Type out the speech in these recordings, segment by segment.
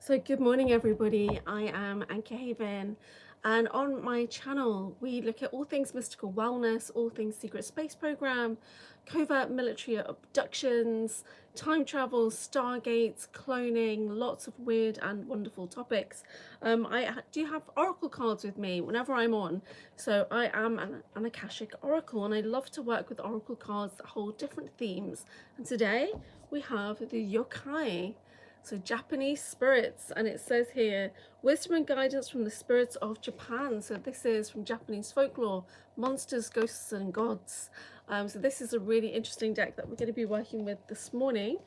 So good morning everybody, I am Anchorhaven, and on my channel we look at all things mystical wellness, all things secret space program, covert military abductions, time travel, stargates, cloning, lots of weird and wonderful topics. I do have oracle cards with me whenever I'm on, so I am an Akashic oracle, and I love to work with oracle cards that hold different themes. And today we have the Yokai. So Japanese spirits, and it says here, wisdom and guidance from the spirits of Japan. So this is from Japanese folklore, monsters, ghosts and gods. So this is a really interesting deck that we're going to be working with this morning.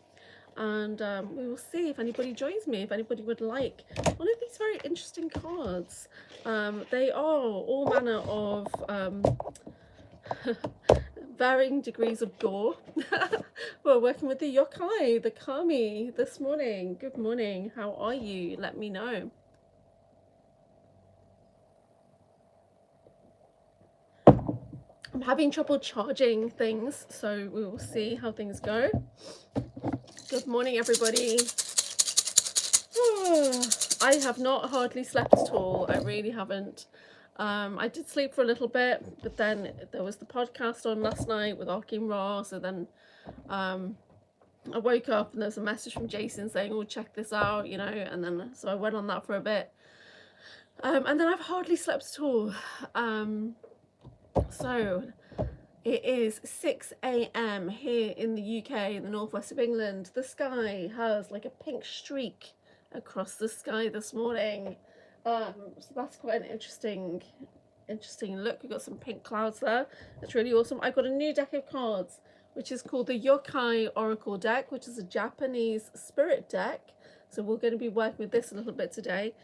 And we will see if anybody joins me, if anybody would like one of these very interesting cards. They are all manner of varying degrees of gore. We're working with the Yokai, the Kami, this morning. Good morning. How are you? Let me know. I'm having trouble charging things, so we will see how things go. Good morning, everybody. I have not hardly slept at all. I really haven't. I did sleep for a little bit, but then there was the podcast on last night with Arkin Raw, so then I woke up and there's a message from Jason saying, oh, check this out, you know, and then so I went on that for a bit. And then I've hardly slept at all. So it is 6 a.m. here in the UK, in the northwest of England. The sky has like a pink streak across the sky this morning. So that's quite an interesting look. We've got some pink clouds there. It's really awesome. I got a new deck of cards, which is called the Yokai Oracle deck, which is a Japanese spirit deck. So we're going to be working with this a little bit today.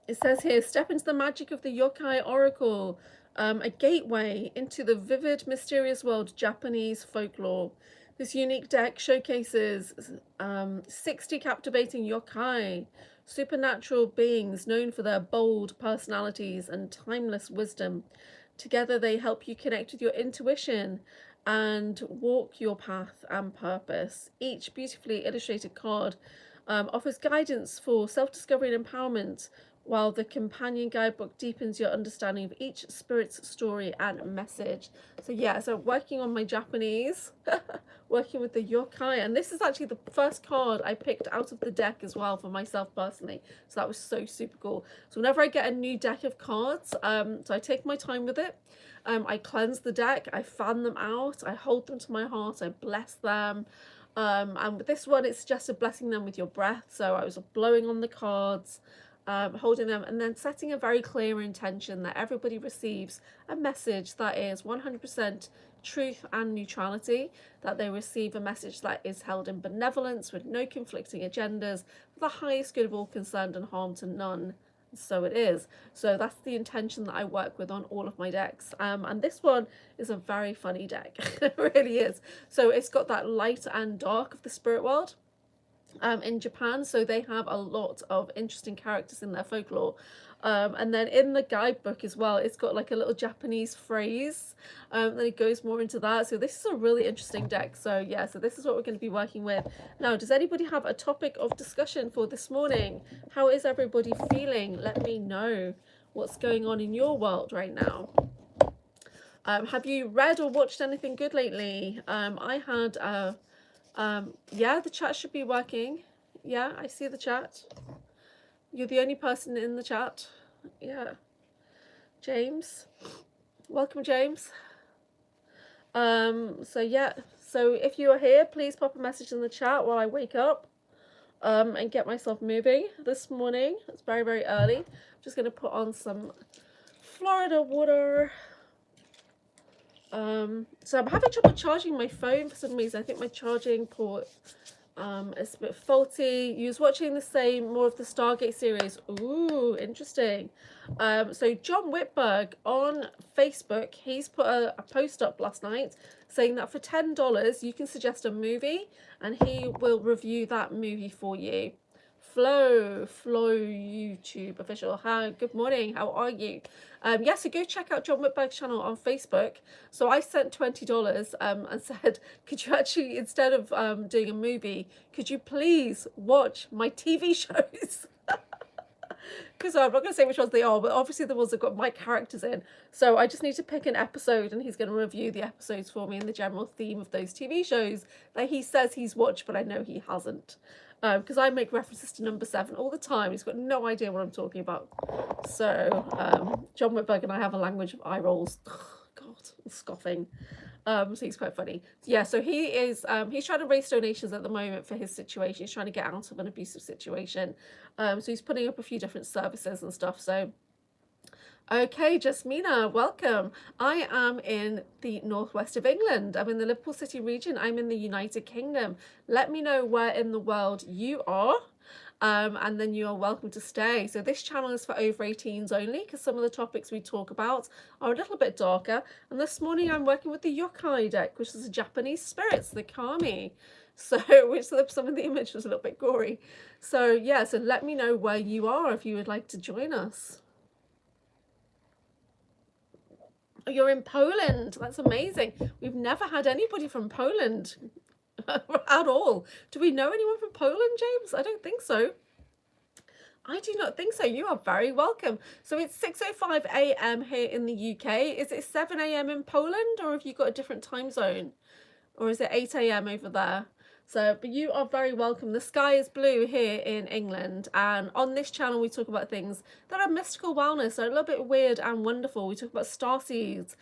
It says here, step into the magic of the Yokai Oracle, a gateway into the vivid, mysterious world of Japanese folklore. This unique deck showcases 60 captivating yokai, supernatural beings known for their bold personalities and timeless wisdom. Together they help you connect with your intuition and walk your path and purpose. Each beautifully illustrated card offers guidance for self-discovery and empowerment, while the companion guidebook deepens your understanding of each spirit's story and message. So yeah, so working on my Japanese, working with the Yokai, and this is actually the first card I picked out of the deck as well for myself personally. So that was so super cool. So whenever I get a new deck of cards, so I take my time with it. I cleanse the deck, I fan them out, I hold them to my heart, I bless them. And with this one, it suggested blessing them with your breath. So I was blowing on the cards, holding them, and then setting a very clear intention that everybody receives a message that is 100% truth and neutrality, that they receive a message that is held in benevolence with no conflicting agendas, for the highest good of all concerned and harm to none. So it is. So that's the intention that I work with on all of my decks. And this one is a very funny deck. It really is. So it's got that light and dark of the spirit world in Japan, so they have a lot of interesting characters in their folklore. And then in the guidebook as well, it's got like a little Japanese phrase, then it goes more into that. So this is a really interesting deck. So yeah, so this is what we're going to be working with. Now, does anybody have a topic of discussion for this morning? How is everybody feeling? Let me know what's going on in your world right now. Have you read or watched anything good lately? I had yeah, the chat should be working. Yeah, I see the chat. You're the only person in the chat. Yeah. James. Welcome, James. So yeah, so if you are here, please pop a message in the chat while I wake up and get myself moving this morning. It's very, very early. I'm just going to put on some Florida water. So I'm having trouble charging my phone for some reason. I think my charging port is a bit faulty. You was watching the same, more of the Stargate series. Ooh, interesting. So John Whitberg on Facebook, he's put a post up last night saying that for $10 you can suggest a movie and he will review that movie for you. Flo YouTube official. Hi, good morning. How are you? Yeah, so go check out John Whitberg's channel on Facebook. So I sent $20 and said, could you actually, instead of doing a movie, could you please watch my TV shows? Because I'm not going to say which ones they are, but obviously the ones that got my characters in. So I just need to pick an episode, and he's going to review the episodes for me and the general theme of those TV shows that he says he's watched, but I know he hasn't. Because I make references to number 7 all the time. He's got no idea what I'm talking about. So John Whitberg and I have a language of eye rolls. God, scoffing. So he's quite funny. Yeah, so he is, he's trying to raise donations at the moment for his situation. He's trying to get out of an abusive situation. So he's putting up a few different services and stuff. So, okay, Jasmina, welcome. I am in the northwest of England. I'm in the Liverpool City region. I'm in the United Kingdom. Let me know where in the world you are. And then you are welcome to stay. So this channel is for over 18s only, because some of the topics we talk about are a little bit darker. And this morning I'm working with the Yokai deck, which is a Japanese spirits, the Kami. So, which some of the image was a little bit gory. So yeah, so let me know where you are if you would like to join us. Oh, you're in Poland. That's amazing. We've never had anybody from Poland at all. Do we know anyone from Poland, James? I don't think so. I do not think so. You are very welcome. So it's 6:05 a.m. here in the UK. Is it 7 a.m. in Poland, or have you got a different time zone? Or is it 8 a.m. over there? So, but you are very welcome. The sky is blue here in England, and on this channel we talk about things that are mystical wellness, so a little bit weird and wonderful. We talk about starseeds,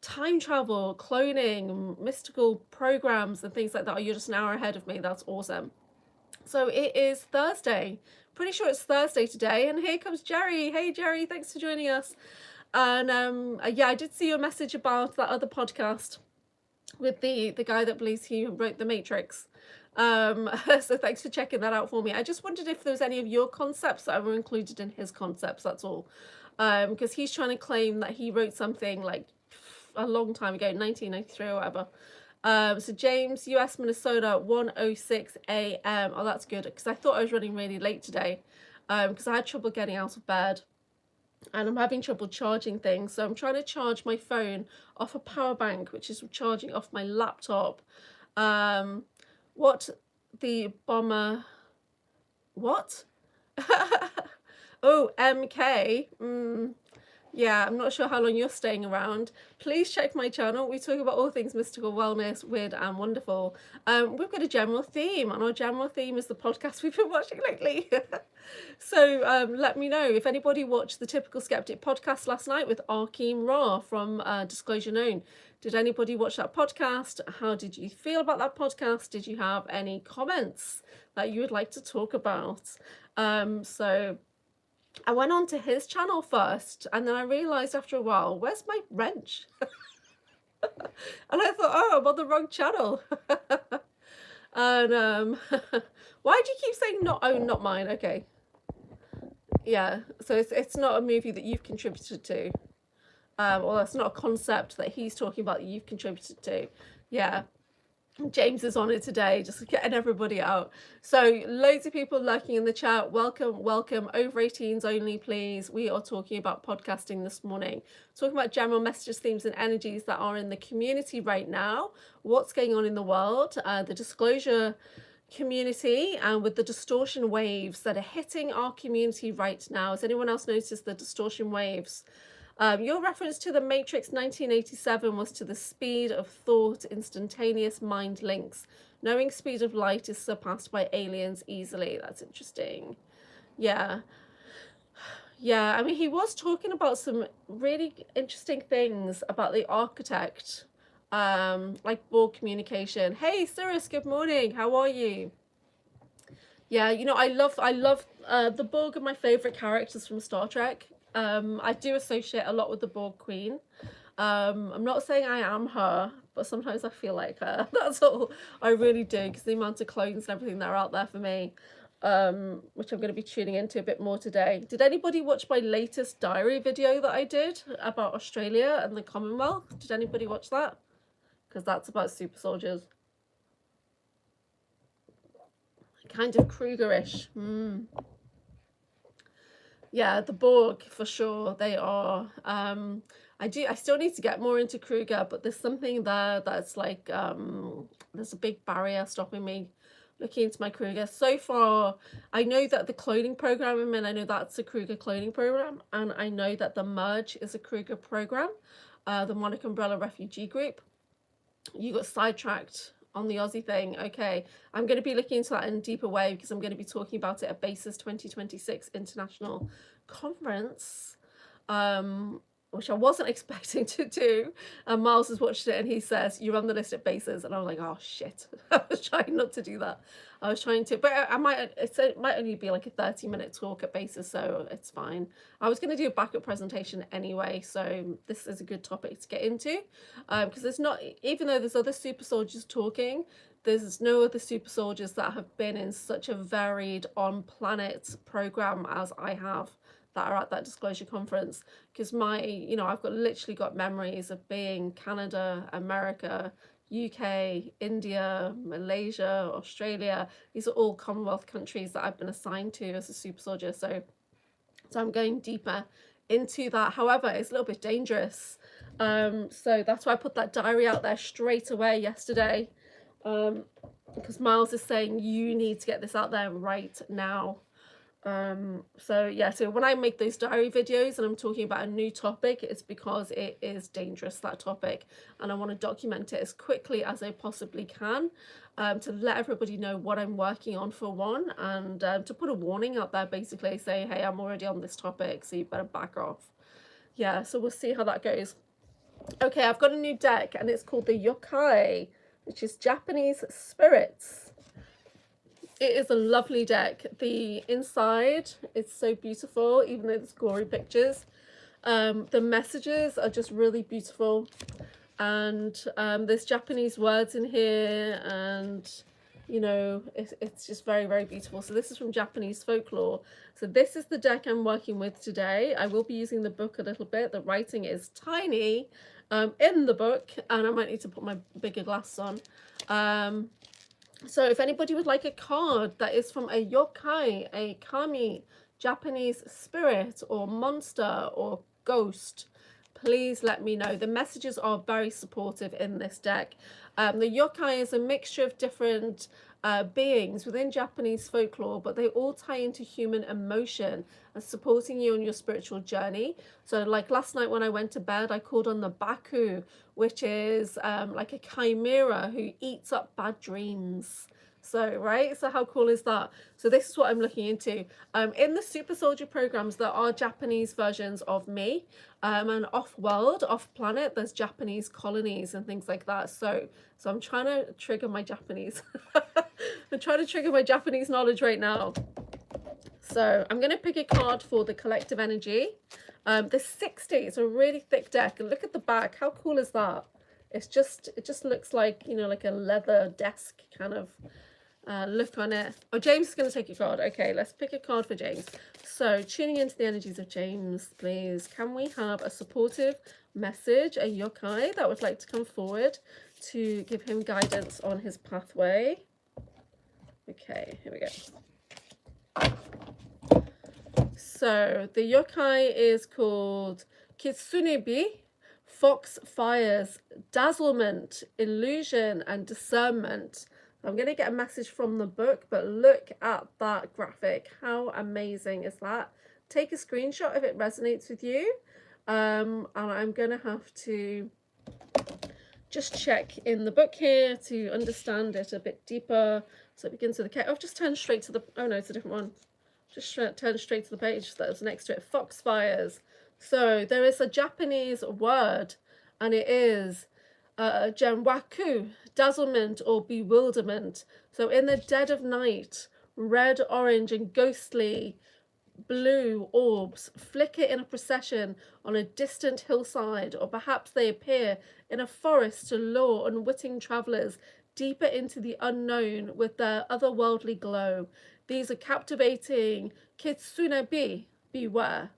time travel, cloning, mystical programs and things like that. Oh, you're just an hour ahead of me. That's awesome. So it is Thursday. Pretty sure it's Thursday today. And here comes Jerry. Hey, Jerry, thanks for joining us. And yeah, I did see your message about that other podcast with the guy that believes he wrote The Matrix. So thanks for checking that out for me. I just wondered if there was any of your concepts that were included in his concepts, that's all. Because he's trying to claim that he wrote something like a long time ago, 1993 or whatever. So James, US, Minnesota, 1:06 a.m. Oh, that's good, because I thought I was running really late today, because I had trouble getting out of bed, and I'm having trouble charging things. So I'm trying to charge my phone off a power bank, which is charging off my laptop. What the bomber? What? Oh, MK. Yeah, I'm not sure how long you're staying around. Please check my channel. We talk about all things mystical wellness, weird and wonderful. We've got a general theme, and our general theme is the podcast we've been watching lately. So let me know if anybody watched the Typical Skeptic podcast last night with Arkeem Ra from Disclosure Known. Did anybody watch that podcast? How did you feel about that podcast? Did you have any comments that you would like to talk about? So I went on to his channel first, and then I realised after a while, where's my wrench? And I thought, oh, I'm on the wrong channel. And why do you keep saying not? Oh, not mine. Okay. Yeah, so it's not a movie that you've contributed to. Or it's not a concept that he's talking about that you've contributed to. Yeah. James is on it today, just getting everybody out. So loads of people lurking in the chat. Welcome, welcome. Over 18s only, please. We are talking about podcasting this morning. Talking about general messages, themes, and energies that are in the community right now. What's going on in the world? The disclosure community, and with the distortion waves that are hitting our community right now. Has anyone else noticed the distortion waves? Your reference to the Matrix 1987 was to the speed of thought, instantaneous mind links. Knowing speed of light is surpassed by aliens easily. That's interesting. Yeah. Yeah, I mean, he was talking about some really interesting things about the architect, like Borg communication. Hey, Cyrus, good morning. How are you? Yeah, you know, I love the Borg are my favorite characters from Star Trek. I do associate a lot with the Borg Queen. I'm not saying I am her, but sometimes I feel like her. That's all. I really do, because the amount of clones and everything that are out there for me, which I'm going to be tuning into a bit more today. Did anybody watch my latest diary video that I did about Australia and the Commonwealth? Did anybody watch that? Because that's about super soldiers. kind of Krugerish. Yeah, the Borg for sure. They are. I still need to get more into Kruger, but there's something there that's like there's a big barrier stopping me looking into my Kruger. So far, I know that the cloning program I'm in, I know that's a Kruger cloning program, and I know that the Merge is a Kruger program, the Monarch Umbrella Refugee Group. You got sidetracked on the Aussie thing. Okay, I'm going to be looking into that in a deeper way because I'm going to be talking about it at BASIS 2026 International Conference, which I wasn't expecting to do. And Miles has watched it and he says, you're on the list at BASIS. And I was like, oh shit. I was trying not to do that. I was trying to, but it might only be like a 30-minute talk at BASIS, so it's fine. I was going to do a backup presentation anyway, so this is a good topic to get into, because there's not, even though there's other super soldiers talking, there's no other super soldiers that have been in such a varied on-planet program as I have, that are at that disclosure conference. Because I've literally got memories of being Canada, America, UK, India, Malaysia, Australia. These are all Commonwealth countries that I've been assigned to as a super soldier. So I'm going deeper into that. However, it's a little bit dangerous. So that's why I put that diary out there straight away yesterday. Because Miles is saying you need to get this out there right now. So when I make those diary videos and I'm talking about a new topic, it's because it is dangerous, that topic, and I want to document it as quickly as I possibly can, to let everybody know what I'm working on, for one, and to put a warning out there, basically say, hey, I'm already on this topic, so you better back off. Yeah, so we'll see how that goes. Okay, I've got a new deck and it's called the Yokai, which is Japanese spirits. It is a lovely deck. The inside is so beautiful, even though there's gory pictures. The messages are just really beautiful. And there's Japanese words in here, and it's just very, very beautiful. So this is from Japanese folklore. So this is the deck I'm working with today. I will be using the book a little bit. The writing is tiny in the book, and I might need to put my bigger glasses on. So if anybody would like a card that is from a yokai, a kami, Japanese spirit or monster or ghost, please let me know. The messages are very supportive in this deck. The yokai is a mixture of different beings within Japanese folklore, but they all tie into human emotion and supporting you on your spiritual journey. So like last night when I went to bed, I called on the Baku, which is like a chimera who eats up bad dreams. So, right, so how cool is that? So this is what I'm looking into. In the super soldier programs, there are Japanese versions of me, and off-world, off-planet, there's Japanese colonies and things like that. So I'm trying to trigger my Japanese. I'm trying to trigger my Japanese knowledge right now. So I'm going to pick a card for the collective energy. There's 60. It's a really thick deck. And look at the back. How cool is that? It just looks like, like a leather desk kind of look on it. Oh, James is going to take a card. Okay, let's pick a card for James. So tuning into the energies of James, please. Can we have a supportive message, a yokai that would like to come forward to give him guidance on his pathway? Okay, here we go. So the yokai is called Kitsunebi, fox fires, dazzlement, illusion, and discernment. I'm going to get a message from the book, but look at that graphic. How amazing is that? Take a screenshot if it resonates with you. And I'm going to have to just check in the book here to understand it a bit deeper. So it begins with a K. Oh, I've just turned straight to the, oh no, it's a different one. Just turn straight to the page that was next to it. Foxfires. So there is a Japanese word, and it is janwaku, dazzlement or bewilderment. So in the dead of night, red, orange, and ghostly blue orbs flicker in a procession on a distant hillside, or perhaps they appear in a forest to lure unwitting travellers deeper into the unknown with their otherworldly glow. These are captivating kitsunebi, beware.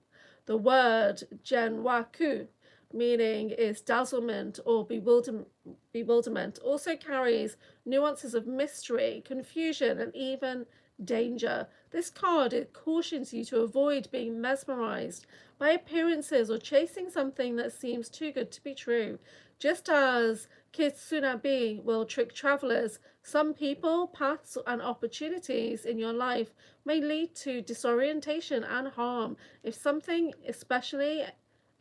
The word janwaku meaning is dazzlement or bewilderment. Also carries nuances of mystery, confusion, and even danger. This card, it cautions you to avoid being mesmerized by appearances or chasing something that seems too good to be true. Just as Kitsunabi will trick travelers, some people, paths, and opportunities in your life may lead to disorientation and harm. If something especially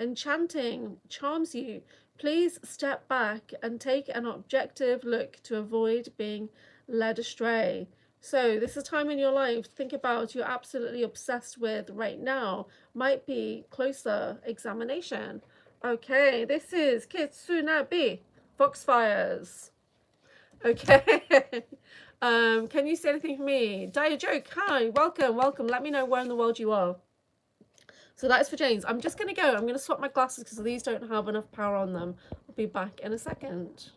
enchanting charms you, please step back and take an objective look to avoid being led astray. So this is a time in your life, think about you're absolutely obsessed with right now, might be closer examination. Okay, this is Kitsunabi, Foxfires. Okay. Can you say anything for me? Dire Joke, hi, welcome. Let me know where in the world you are. So that is for James. I'm just going to go. I'm going to swap my glasses because these don't have enough power on them. I'll be back in a second.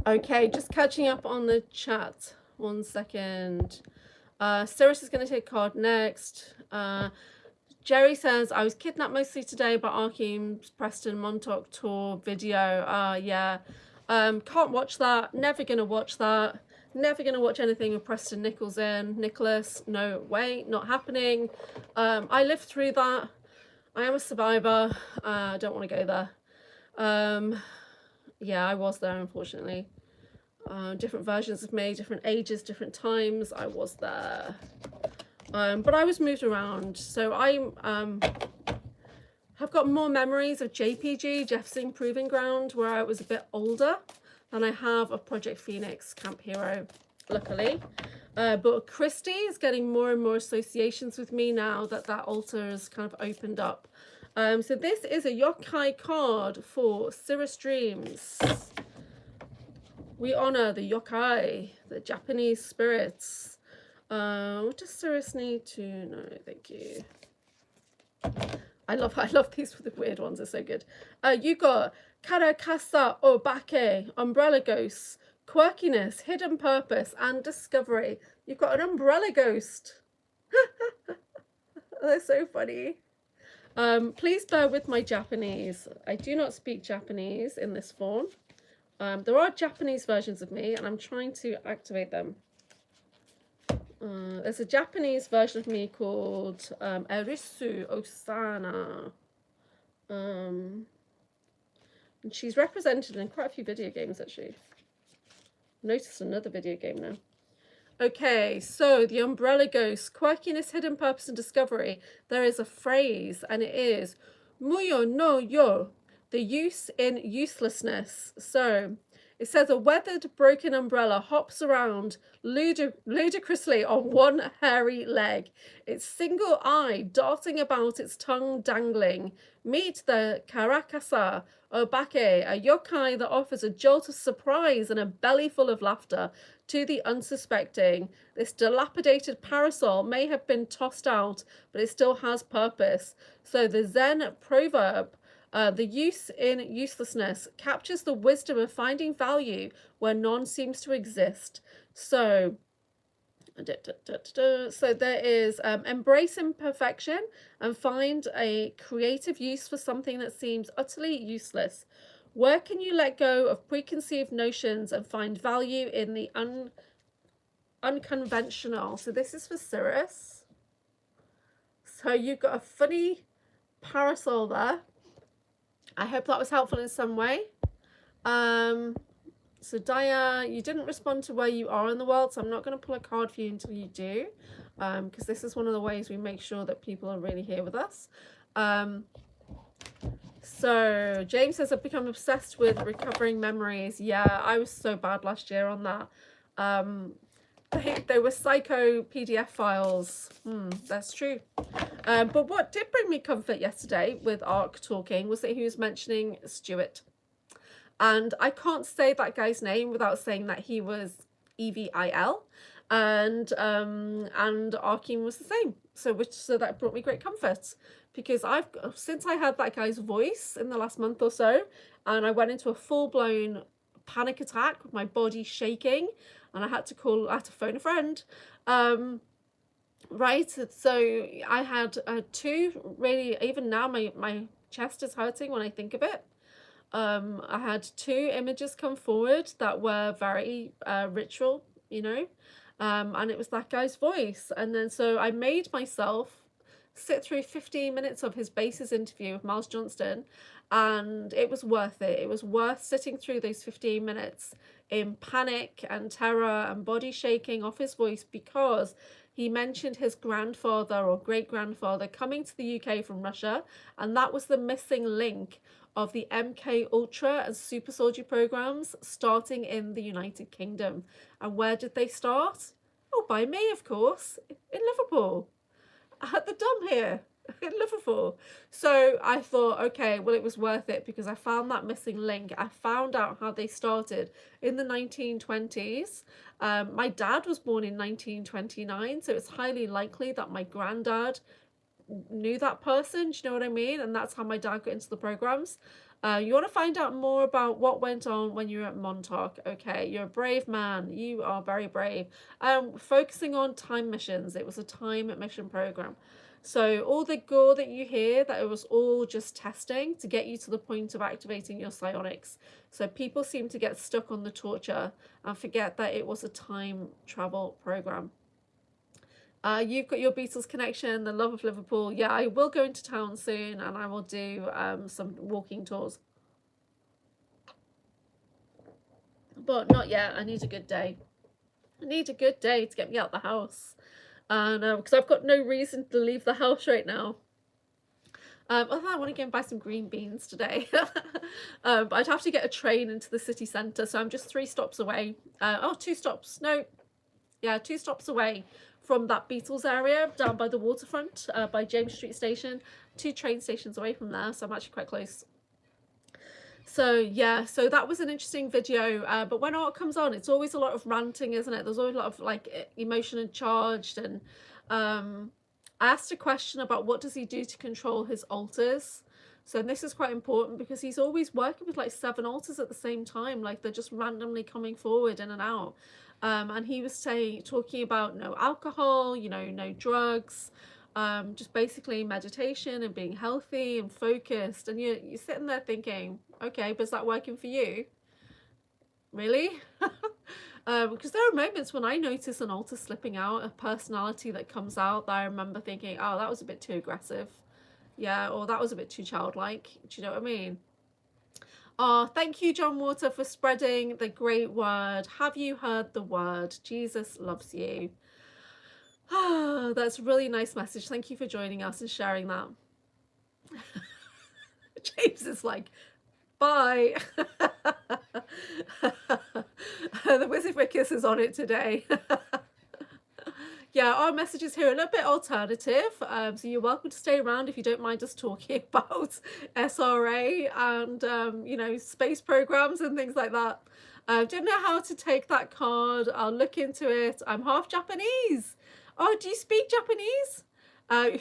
Okay, just catching up on the chat. 1 second. Cyrus is going to take a card next. Jerry says, I was kidnapped mostly today by Arkham's Preston Montauk tour video. Yeah. Can't watch that. Never going to watch that. Never going to watch anything with Preston Nicholas. No way. Not happening. I lived through that. I am a survivor. I don't want to go there. Yeah, I was there, unfortunately. Different versions of me, different ages, different times. I was there. But I was moved around. So I have got more memories of JPG, Jefferson Proving Ground, where I was a bit older than I have of Project Phoenix, Camp Hero, luckily. But Christie is getting more and more associations with me now that that altar has kind of opened up. So this is a Yokai card for Cirrus Dreams. We honor the Yokai, the Japanese spirits. What does Cirrus need to know? Thank you. I love these the weird ones, they're so good. You got Karakasa Obake, Umbrella Ghosts, Quirkiness, Hidden Purpose, and Discovery. You've got an Umbrella Ghost. They're so funny. Please bear with my Japanese. I do not speak Japanese in this form. There are Japanese versions of me, and I'm trying to activate them. There's a Japanese version of me called Erisu Osana. And she's represented in quite a few video games, actually. Noticed another video game now. Okay, so the Umbrella Ghost, Quirkiness, Hidden Purpose, and Discovery. There is a phrase, and it is Muyo no yo, the use in uselessness. So it says a weathered, broken umbrella hops around ludicrously on one hairy leg, its single eye darting about, its tongue dangling. Meet the Karakasa Obake, a yokai that offers a jolt of surprise and a belly full of laughter to the unsuspecting. This dilapidated parasol may have been tossed out, but it still has purpose. So the Zen proverb, the use in uselessness, captures the wisdom of finding value where none seems to exist. So there is embrace imperfection and find a creative use for something that seems utterly useless. Where can you let go of preconceived notions and find value in the unconventional? So this is for Cirrus. So you've got a funny parasol there. I hope that was helpful in some way. So Daya, you didn't respond to where you are in the world, so I'm not going to pull a card for you until you do, because this is one of the ways we make sure that people are really here with us. So James says, I've become obsessed with recovering memories. Yeah, I was so bad last year on that. They were psycho PDF files. That's true. But what did bring me comfort yesterday with Ark talking was that he was mentioning Stuart. And I can't say that guy's name without saying that he was Evil, and Arkin was the same. So that brought me great comfort, because since I heard that guy's voice in the last month or so, and I went into a full-blown panic attack with my body shaking, and I had to phone a friend. Right, so I had two really, even now my chest is hurting when I think of it. I had two images come forward that were very ritual, and it was that guy's voice. And then so I made myself sit through 15 minutes of his Bases interview with Miles Johnston, and it was worth it. It was worth sitting through those 15 minutes in panic and terror and body shaking off his voice, because he mentioned his grandfather or great-grandfather coming to the UK from Russia, and that was the missing link of the MK Ultra and Super Soldier programs starting in the United Kingdom. And where did they start? Oh, by me, of course, in Liverpool, at the Dom here in Liverpool. So I thought, okay, well, it was worth it, because I found that missing link. I found out how they started in the 1920s. My dad was born in 1929, so it's highly likely that my granddad knew that person. Do you know what I mean? And that's how my dad got into the programs. You want to find out more about what went on when you were at Montauk? Okay, you're a brave man. You are very brave. Focusing on time missions. It was a time mission program. So all the gore that you hear, that it was all just testing to get you to the point of activating your psionics. So people seem to get stuck on the torture and forget that it was a time travel program. You've got your Beatles connection, the love of Liverpool. Yeah, I will go into town soon, and I will do some walking tours. But not yet. I need a good day. I need a good day to get me out the house. And because I've got no reason to leave the house right now. Although I want to go and buy some green beans today. But I'd have to get a train into the city centre, so I'm just 3 stops away. 2 stops. No. Yeah, 2 stops away from that Beatles area down by the waterfront, by James Street Station. 2 train stations away from there, so I'm actually quite close. So yeah, so that was an interesting video. But when art comes on, it's always a lot of ranting, isn't it? There's always a lot of like emotion and charged. And I asked a question about what does he do to control his alters. So this is quite important, because he's always working with like 7 alters at the same time, like they're just randomly coming forward in and out. And he was talking about no alcohol, no drugs, just basically meditation and being healthy and focused. And you're sitting there thinking, okay, but is that working for you? Really? Because there are moments when I notice an alter slipping out, a personality that comes out that I remember thinking, oh, that was a bit too aggressive. Yeah, or that was a bit too childlike. Do you know what I mean? Oh, thank you, John Water, for spreading the great word. Have you heard the word? Jesus loves you. Ah, that's a really nice message. Thank you for joining us and sharing that. James is like, bye. The Wizard Wickus is on it today. Yeah, our messages here are a little bit alternative, so you're welcome to stay around if you don't mind us talking about SRA and space programs and things like that. Don't know how to take that card. I'll look into it. I'm half Japanese. Oh, do you speak Japanese?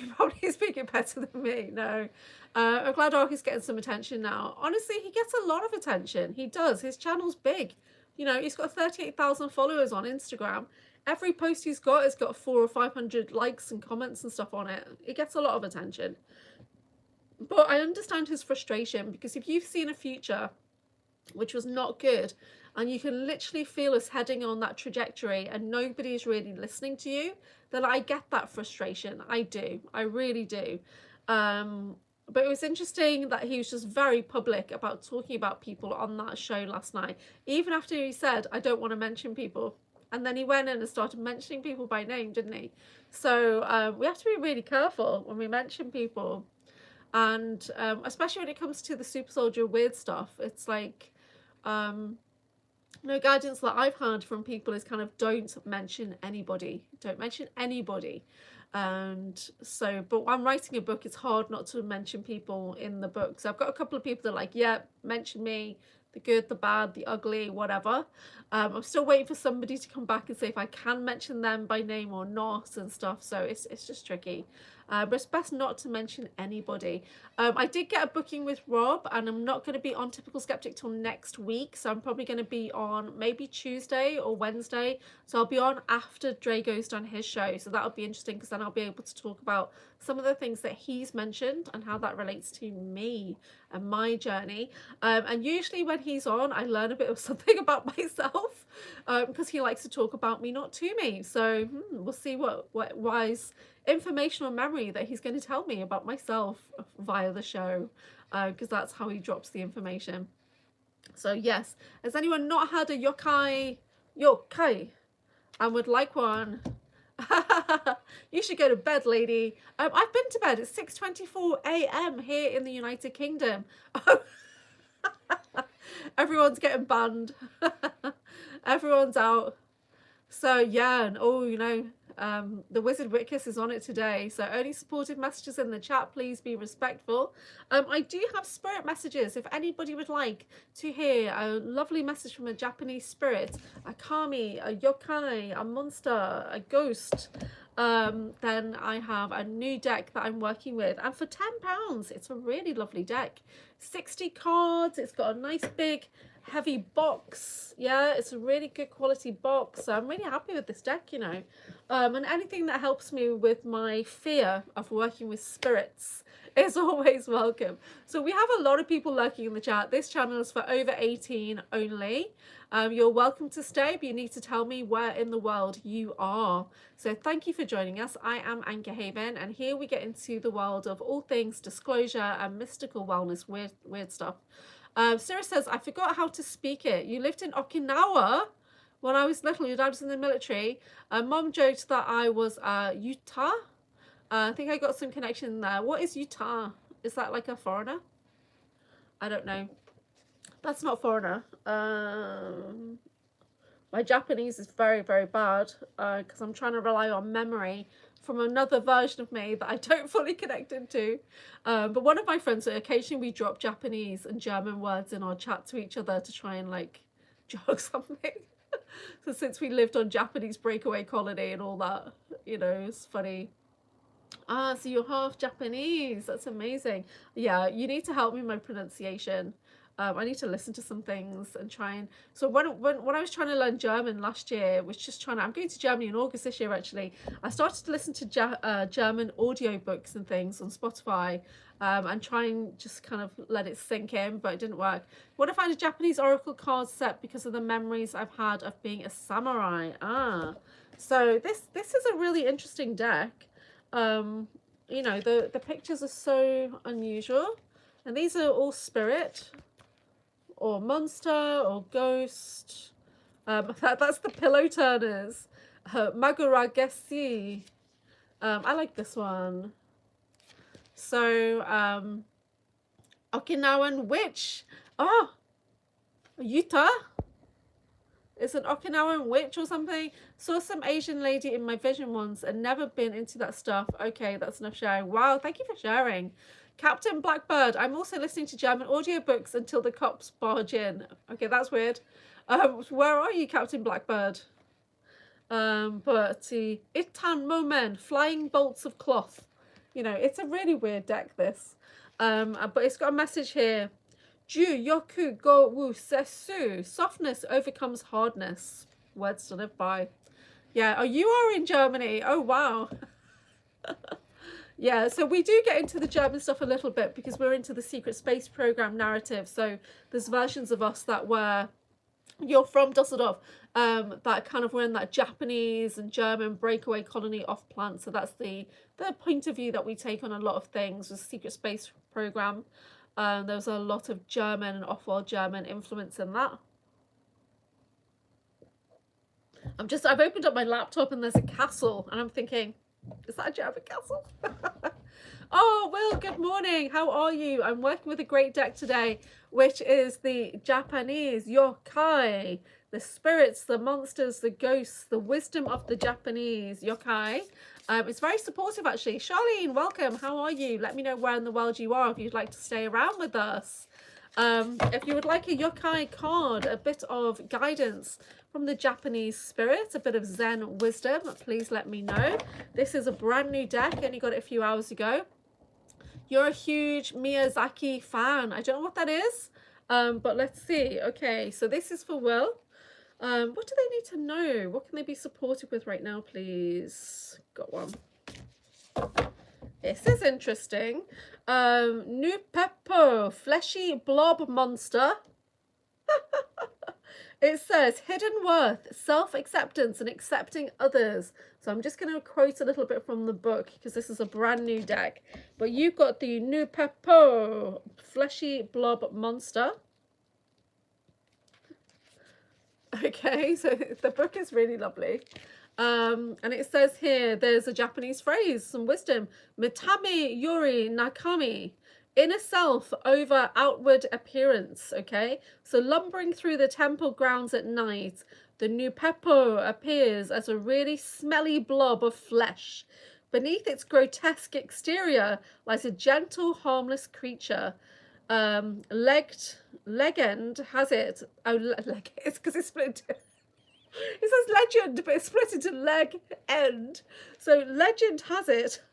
You probably speak it better than me. No. I'm glad Ark is getting some attention now. Honestly, he gets a lot of attention. He does. His channel's big. He's got 38,000 followers on Instagram. Every post he's got has got 400 or 500 likes and comments and stuff on it. It gets a lot of attention. But I understand his frustration, because if you've seen a future which was not good, and you can literally feel us heading on that trajectory and nobody is really listening to you, then I get that frustration. I do. I really do. But it was interesting that he was just very public about talking about people on that show last night, even after he said, I don't want to mention people. And then he went in and started mentioning people by name, didn't he? So we have to be really careful when we mention people. And especially when it comes to the super soldier weird stuff, it's like, guidance that I've had from people is kind of don't mention anybody. Don't mention anybody. And so, but when I'm writing a book, it's hard not to mention people in the book. So I've got a couple of people that are like, yeah, mention me, the good, the bad, the ugly, whatever. I'm still waiting for somebody to come back and say if I can mention them by name or not and stuff. So it's just tricky. But it's best not to mention anybody. I did get a booking with Rob, and I'm not going to be on Typical Skeptic till next week. So I'm probably going to be on maybe Tuesday or Wednesday. So I'll be on after Drago's done his show. So that'll be interesting, because then I'll be able to talk about some of the things that he's mentioned and how that relates to me and my journey. And usually when he's on, I learn a bit of something about myself, because he likes to talk about me, not to me. So we'll see what wise information or memory that he's going to tell me about myself via the show, because that's how he drops the information. So yes, has anyone not had a yokai and would like one? You should go to bed, lady. I've been to bed. It's 6:24 a.m. here in the United Kingdom. Everyone's getting banned. Everyone's out. So yeah, and the Wizard Wickus is on it today. So only supportive messages in the chat. Please be respectful. I do have spirit messages. If anybody would like to hear a lovely message from a Japanese spirit, a kami, a yokai, a monster, a ghost, then I have a new deck that I'm working with. And for £10, it's a really lovely deck. 60 cards. It's got a nice big heavy box. Yeah, it's a really good quality box. So I'm really happy with this deck, and anything that helps me with my fear of working with spirits is always welcome. So we have a lot of people lurking in the chat. This channel is for over 18 only. You're welcome to stay, but you need to tell me where in the world you are. So thank you for joining us. I am Anchorhaven, and here we get into the world of all things disclosure and mystical wellness, weird stuff. Sarah says, I forgot how to speak it. You lived in Okinawa when I was little. Your dad was in the military. Mom joked that I was Utah. I think I got some connection there. What is Utah? Is that like a foreigner? I don't know. That's not foreigner. My Japanese is very, very bad, because I'm trying to rely on memory from another version of me that I don't fully connect into. But one of my friends, occasionally we drop Japanese and German words in our chat to each other to try and like jog something. So since we lived on Japanese breakaway colony and all that, it's funny. So you're half Japanese. That's amazing. Yeah, you need to help me with my pronunciation. I need to listen to some things and try and... So when I was trying to learn German last year, was just trying to... I'm going to Germany in August this year, actually. I started to listen to German audiobooks and things on Spotify, and try and just kind of let it sink in, but it didn't work. What if I had a Japanese oracle card set because of the memories I've had of being a samurai? So this is a really interesting deck. The pictures are so unusual, and these are all spirit or monster or ghost. That's the pillow turners. Maguragesi. I like this one. So Okinawan witch. Utah is an Okinawan witch or something. Saw some Asian lady in my vision once and never been into that stuff. Okay, that's enough sharing. Wow, thank you for sharing. Captain Blackbird, I'm also listening to German audiobooks until the cops barge in. Okay, that's weird. Where are you, Captain Blackbird? But Itan Momen, flying bolts of cloth. It's a really weird deck, this. But it's got a message here. Ju yoku go wu sesu. Softness overcomes hardness. Words to live by. Yeah, you are in Germany. Oh, wow. Yeah, so we do get into the German stuff a little bit because we're into the secret space program narrative. So there's versions of us that you're from Dusseldorf, that kind of were in that Japanese and German breakaway colony off plant. So that's the point of view that we take on a lot of things with the secret space program. There's a lot of German and off-world German influence in that. I've opened up my laptop and there's a castle and I'm thinking, is that a German castle? Oh, Will, good morning. How are you? I'm working with a great deck today, which is the Japanese Yokai, the spirits, the monsters, the ghosts, the wisdom of the Japanese Yokai. It's very supportive, actually. Charlene, welcome. How are you? Let me know where in the world you are if you'd like to stay around with us. If you would like a yokai card, a bit of guidance from the Japanese spirit, a bit of Zen wisdom, please let me know. This is a brand new deck. I only got it a few hours ago. You're a huge Miyazaki fan. I don't know what that is, but let's see. Okay, so this is for Will. What do they need to know? What can they be supported with right now, please? Got one. This is interesting. Nupepo, fleshy blob monster. It says hidden worth, self-acceptance, and accepting others. So I'm just going to quote a little bit from the book because this is a brand new deck. But you've got the Nupepo, fleshy blob monster. Okay, so the book is really lovely. And it says here, there's a Japanese phrase, some wisdom. Mitame yori nakami. Inner self over outward appearance, okay? So lumbering through the temple grounds at night, the Nupepo appears as a really smelly blob of flesh. Beneath its grotesque exterior lies a gentle, harmless creature. Legend has it. Oh, it's because it's split. It says legend, but it's split into leg end. So legend has it.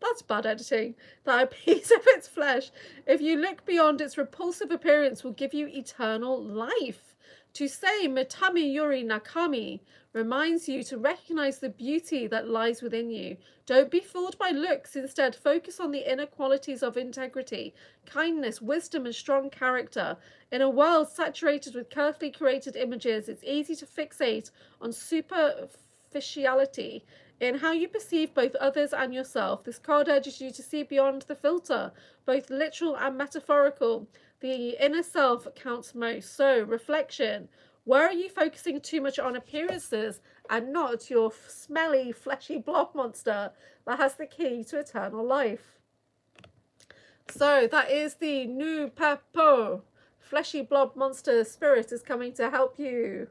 That's bad editing. That a piece of its flesh, if you look beyond its repulsive appearance, will give you eternal life. To say Mitami Yuri Nakami reminds you to recognize the beauty that lies within you. Don't be fooled by looks. Instead, focus on the inner qualities of integrity, kindness, wisdom, and strong character. In a world saturated with carefully curated images, it's easy to fixate on superficiality in how you perceive both others and yourself. This card urges you to see beyond the filter, both literal and metaphorical. The inner self counts most. So, reflection. Where are you focusing too much on appearances and not your smelly, fleshy blob monster that has the key to eternal life? So, that is the Nupepo. Fleshy blob monster spirit is coming to help you.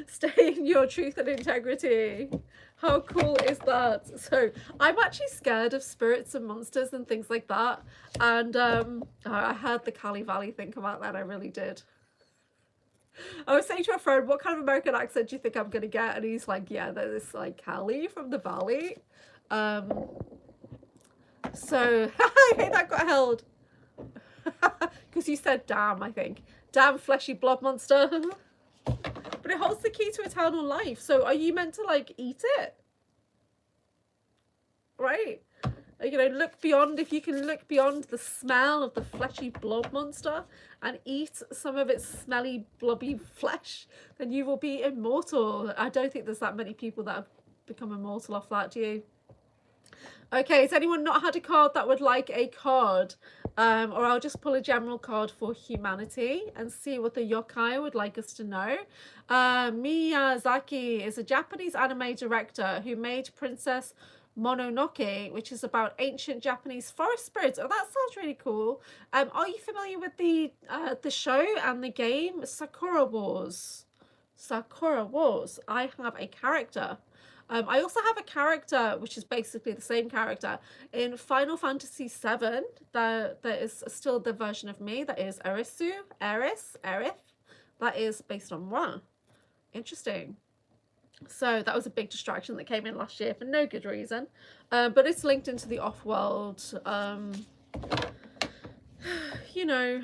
Stay in your truth and integrity. How cool is that? So I'm actually scared of spirits and monsters and things like that. And I heard the Cali Valley thing come out, that I really did. I was saying to a friend, what kind of American accent do you think I'm going to get? And he's like, yeah, there's like Cali from the Valley. So that got held. Because you said damn, I think. Damn fleshy blob monster. But it holds the key to eternal life. So are you meant to like eat it? Right? You know, look beyond, if you can look beyond the smell of the fleshy blob monster and eat some of its smelly blobby flesh, then you will be immortal. I don't think there's that many people that have become immortal off that, do you? Okay, has anyone not had a card that would like a card? Or I'll just pull a general card for humanity and see what the yokai would like us to know. Miyazaki is a Japanese anime director who made Princess Mononoke, which is about ancient Japanese forest spirits. Oh, that sounds really cool. Are you familiar with the show and the game Sakura Wars? Sakura Wars. I have a character. I also have a character which is basically the same character in Final Fantasy VII. There is still the version of me that is Aerith. That is based on Ra. Interesting. So that was a big distraction that came in last year for no good reason. But it's linked into the off-world, you know,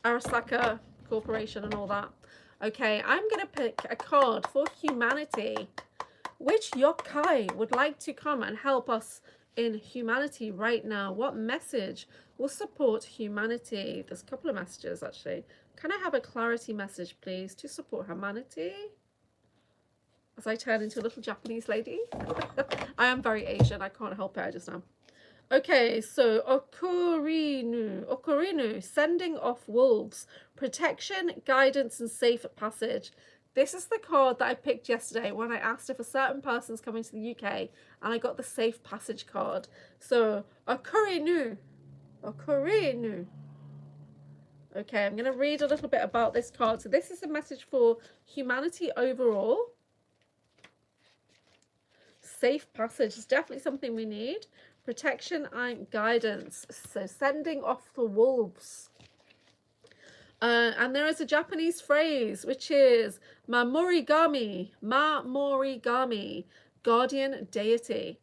Arasaka Corporation and all that. Okay, I'm going to pick a card for humanity. Which yokai would like to come and help us in humanity right now? What message will support humanity? There's a couple of messages, actually. Can I have a clarity message, please, to support humanity? As I turn into a little Japanese lady. I am very Asian. I can't help it. I just am. Okay, so Okurinu, sending off wolves. Protection, guidance, and safe passage. This is the card that I picked yesterday when I asked if a certain person's coming to the UK, and I got the safe passage card. So, Okurinu. Okay, I'm going to read a little bit about this card. So this is a message for humanity overall. safe passage is definitely something we need. Protection and guidance. So sending off the wolves. And there is a Japanese phrase which is Mamorigami, guardian deity.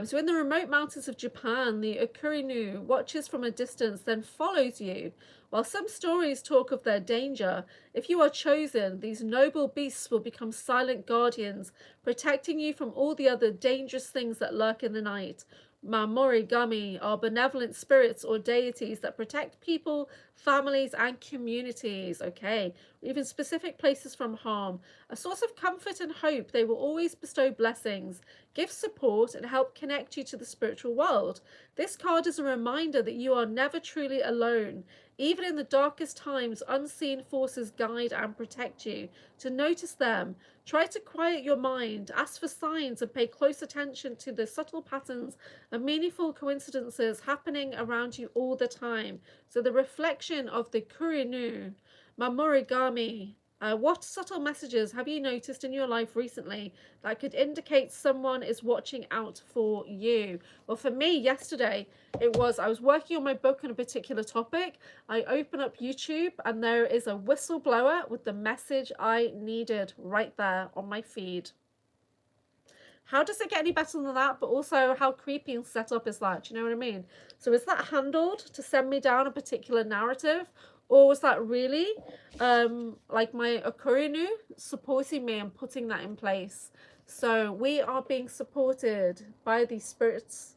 So in the remote mountains of Japan, the Okurinu watches from a distance, then follows you. While some stories talk of their danger, if you are chosen, these noble beasts will become silent guardians, protecting you from all the other dangerous things that lurk in the night. Mamorigami are benevolent spirits or deities that protect people, families, and communities. Okay, even specific places from harm. A source of comfort and hope, they will always bestow blessings, give support, and help connect you to the spiritual world. This card is a reminder that you are never truly alone. Even in the darkest times, unseen forces guide and protect you. To notice them, try to quiet your mind, ask for signs, and pay close attention to the subtle patterns and meaningful coincidences happening around you all the time. So the reflection of the Kurinu, Mamorigami. What subtle messages have you noticed in your life recently that could indicate someone is watching out for you? Well, for me, yesterday, I was working on my book on a particular topic. I open up YouTube and there is a whistleblower with the message I needed right there on my feed. How does it get any better than that? But also, how creepy and set up is that? Do you know what I mean? So is that handled to send me down a particular narrative? Or was that really like my Okurinu supporting me and putting that in place? So we are being supported by these spirits,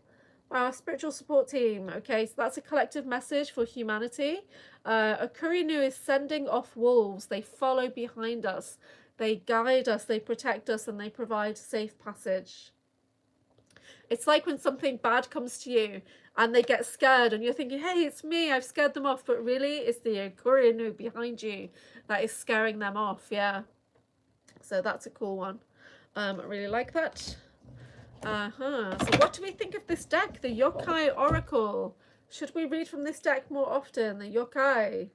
by our spiritual support team. Okay, so that's a collective message for humanity. Okurinu is sending off wolves. They follow behind us. They guide us, they protect us, and they provide safe passage. It's like when something bad comes to you and they get scared and you're thinking, hey, it's me, I've scared them off. But really, it's the Okurinu behind you that is scaring them off. Yeah. So that's a cool one. I really like that. So what do we think of this deck? The Yokai Oracle. Should we read from this deck more often? The Yokai.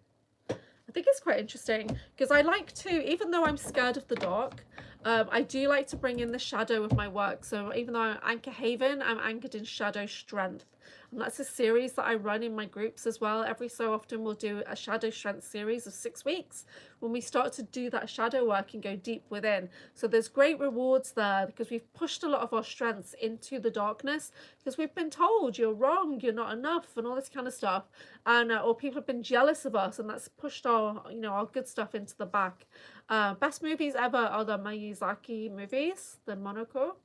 I think it's quite interesting because I like to, even though I'm scared of the dark, I do like to bring in the shadow of my work. So even though I'm Anchorhaven, I'm anchored in shadow strength. And that's a series that I run in my groups as well. Every so often we'll do a shadow strength series of 6 weeks when we start to do that shadow work and go deep within. So there's great rewards there because we've pushed a lot of our strengths into the darkness because we've been told you're wrong, you're not enough, and all this kind of stuff. And or people have been jealous of us, and that's pushed our, you know, our good stuff into the back. Best movies ever are the Miyazaki movies, the Mononoke.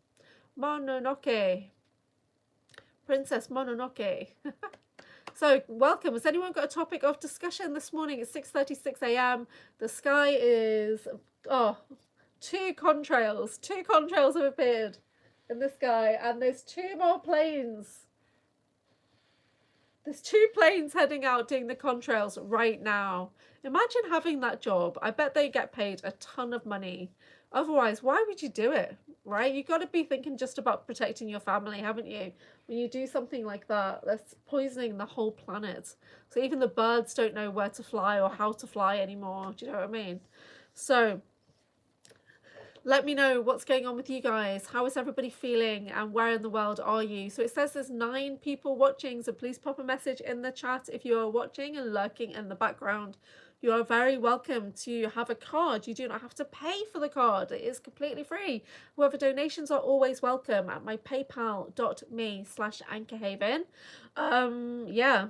Princess Mononoke. So welcome. Has anyone got a topic of discussion this morning? It's 6:36 a.m. The sky is, two contrails. Two contrails have appeared in the sky, and there's 2 more planes. There's 2 planes heading out doing the contrails right now. Imagine having that job. I bet they get paid a ton of money. Otherwise, why would you do it, right? You've got to be thinking just about protecting your family, haven't you? When you do something like that, that's poisoning the whole planet. So even the birds don't know where to fly or how to fly anymore. Do you know what I mean? So let me know what's going on with you guys. How is everybody feeling and where in the world are you? So it says there's 9 people watching, so please pop a message in the chat if you are watching and lurking in the background. You are very welcome to have a card. You do not have to pay for the card. It is completely free. However, donations are always welcome at my paypal.me/Anchorhaven. Yeah.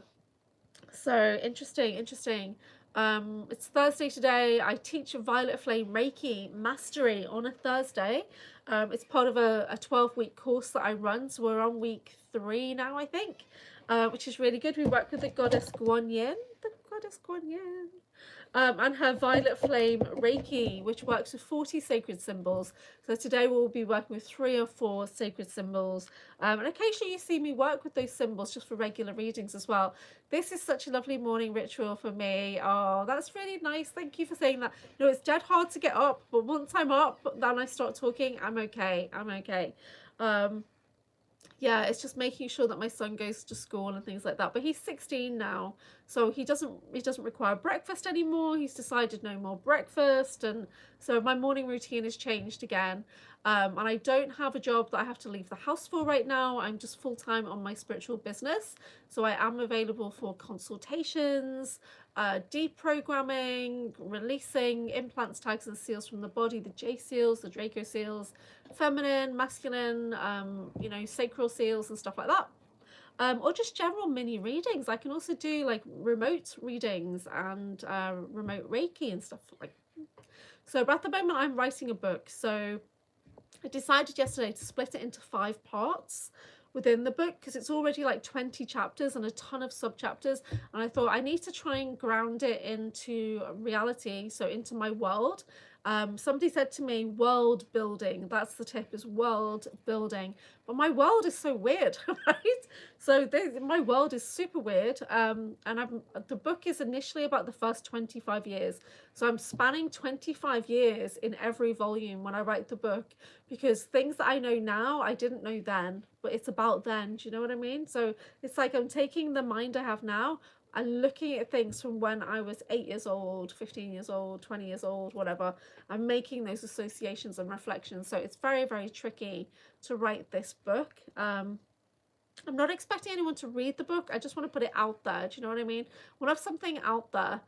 So interesting. It's Thursday today. I teach Violet Flame Reiki Mastery on a Thursday. It's part of a 12-week course that I run. So we're on week 3 now, I think, which is really good. We work with the goddess Guan Yin. And her Violet Flame Reiki, which works with 40 sacred symbols. So today we'll be working with 3 or 4 sacred symbols. And occasionally you see me work with those symbols just for regular readings as well. This is such a lovely morning ritual for me. Oh, that's really nice. Thank you for saying that. You know, it's dead hard to get up, but once I'm up, then I start talking, I'm okay. yeah, it's just making sure that my son goes to school and things like that. But he's 16 now, so he doesn't require breakfast anymore. He's decided no more breakfast, and so my morning routine has changed again. And I don't have a job that I have to leave the house for right now. I'm just full time on my spiritual business, so I am available for consultations, deprogramming, releasing implants, tags, and seals from the body, the J seals, the Draco seals, feminine, masculine, sacral seals and stuff like that. Or just general mini readings. I can also do like remote readings and remote Reiki and stuff like. So, but at the moment, I'm writing a book. So, I decided yesterday to split it into 5 parts within the book because it's already like 20 chapters and a ton of sub chapters, and I thought I need to try and ground it into reality, so into my world. Somebody said to me, world building, that's the tip, is world building. But my world is so weird, right? So my world is super weird. The book is initially about the first 25 years. So I'm spanning 25 years in every volume when I write the book, because things that I know now, I didn't know then, but it's about then. Do you know what I mean? So it's like I'm taking the mind I have now and looking at things from when I was 8 years old, 15 years old, 20 years old, whatever. I'm making those associations and reflections. So it's very, very tricky to write this book. I'm not expecting anyone to read the book. I just want to put it out there. Do you know what I mean? When I have something out there,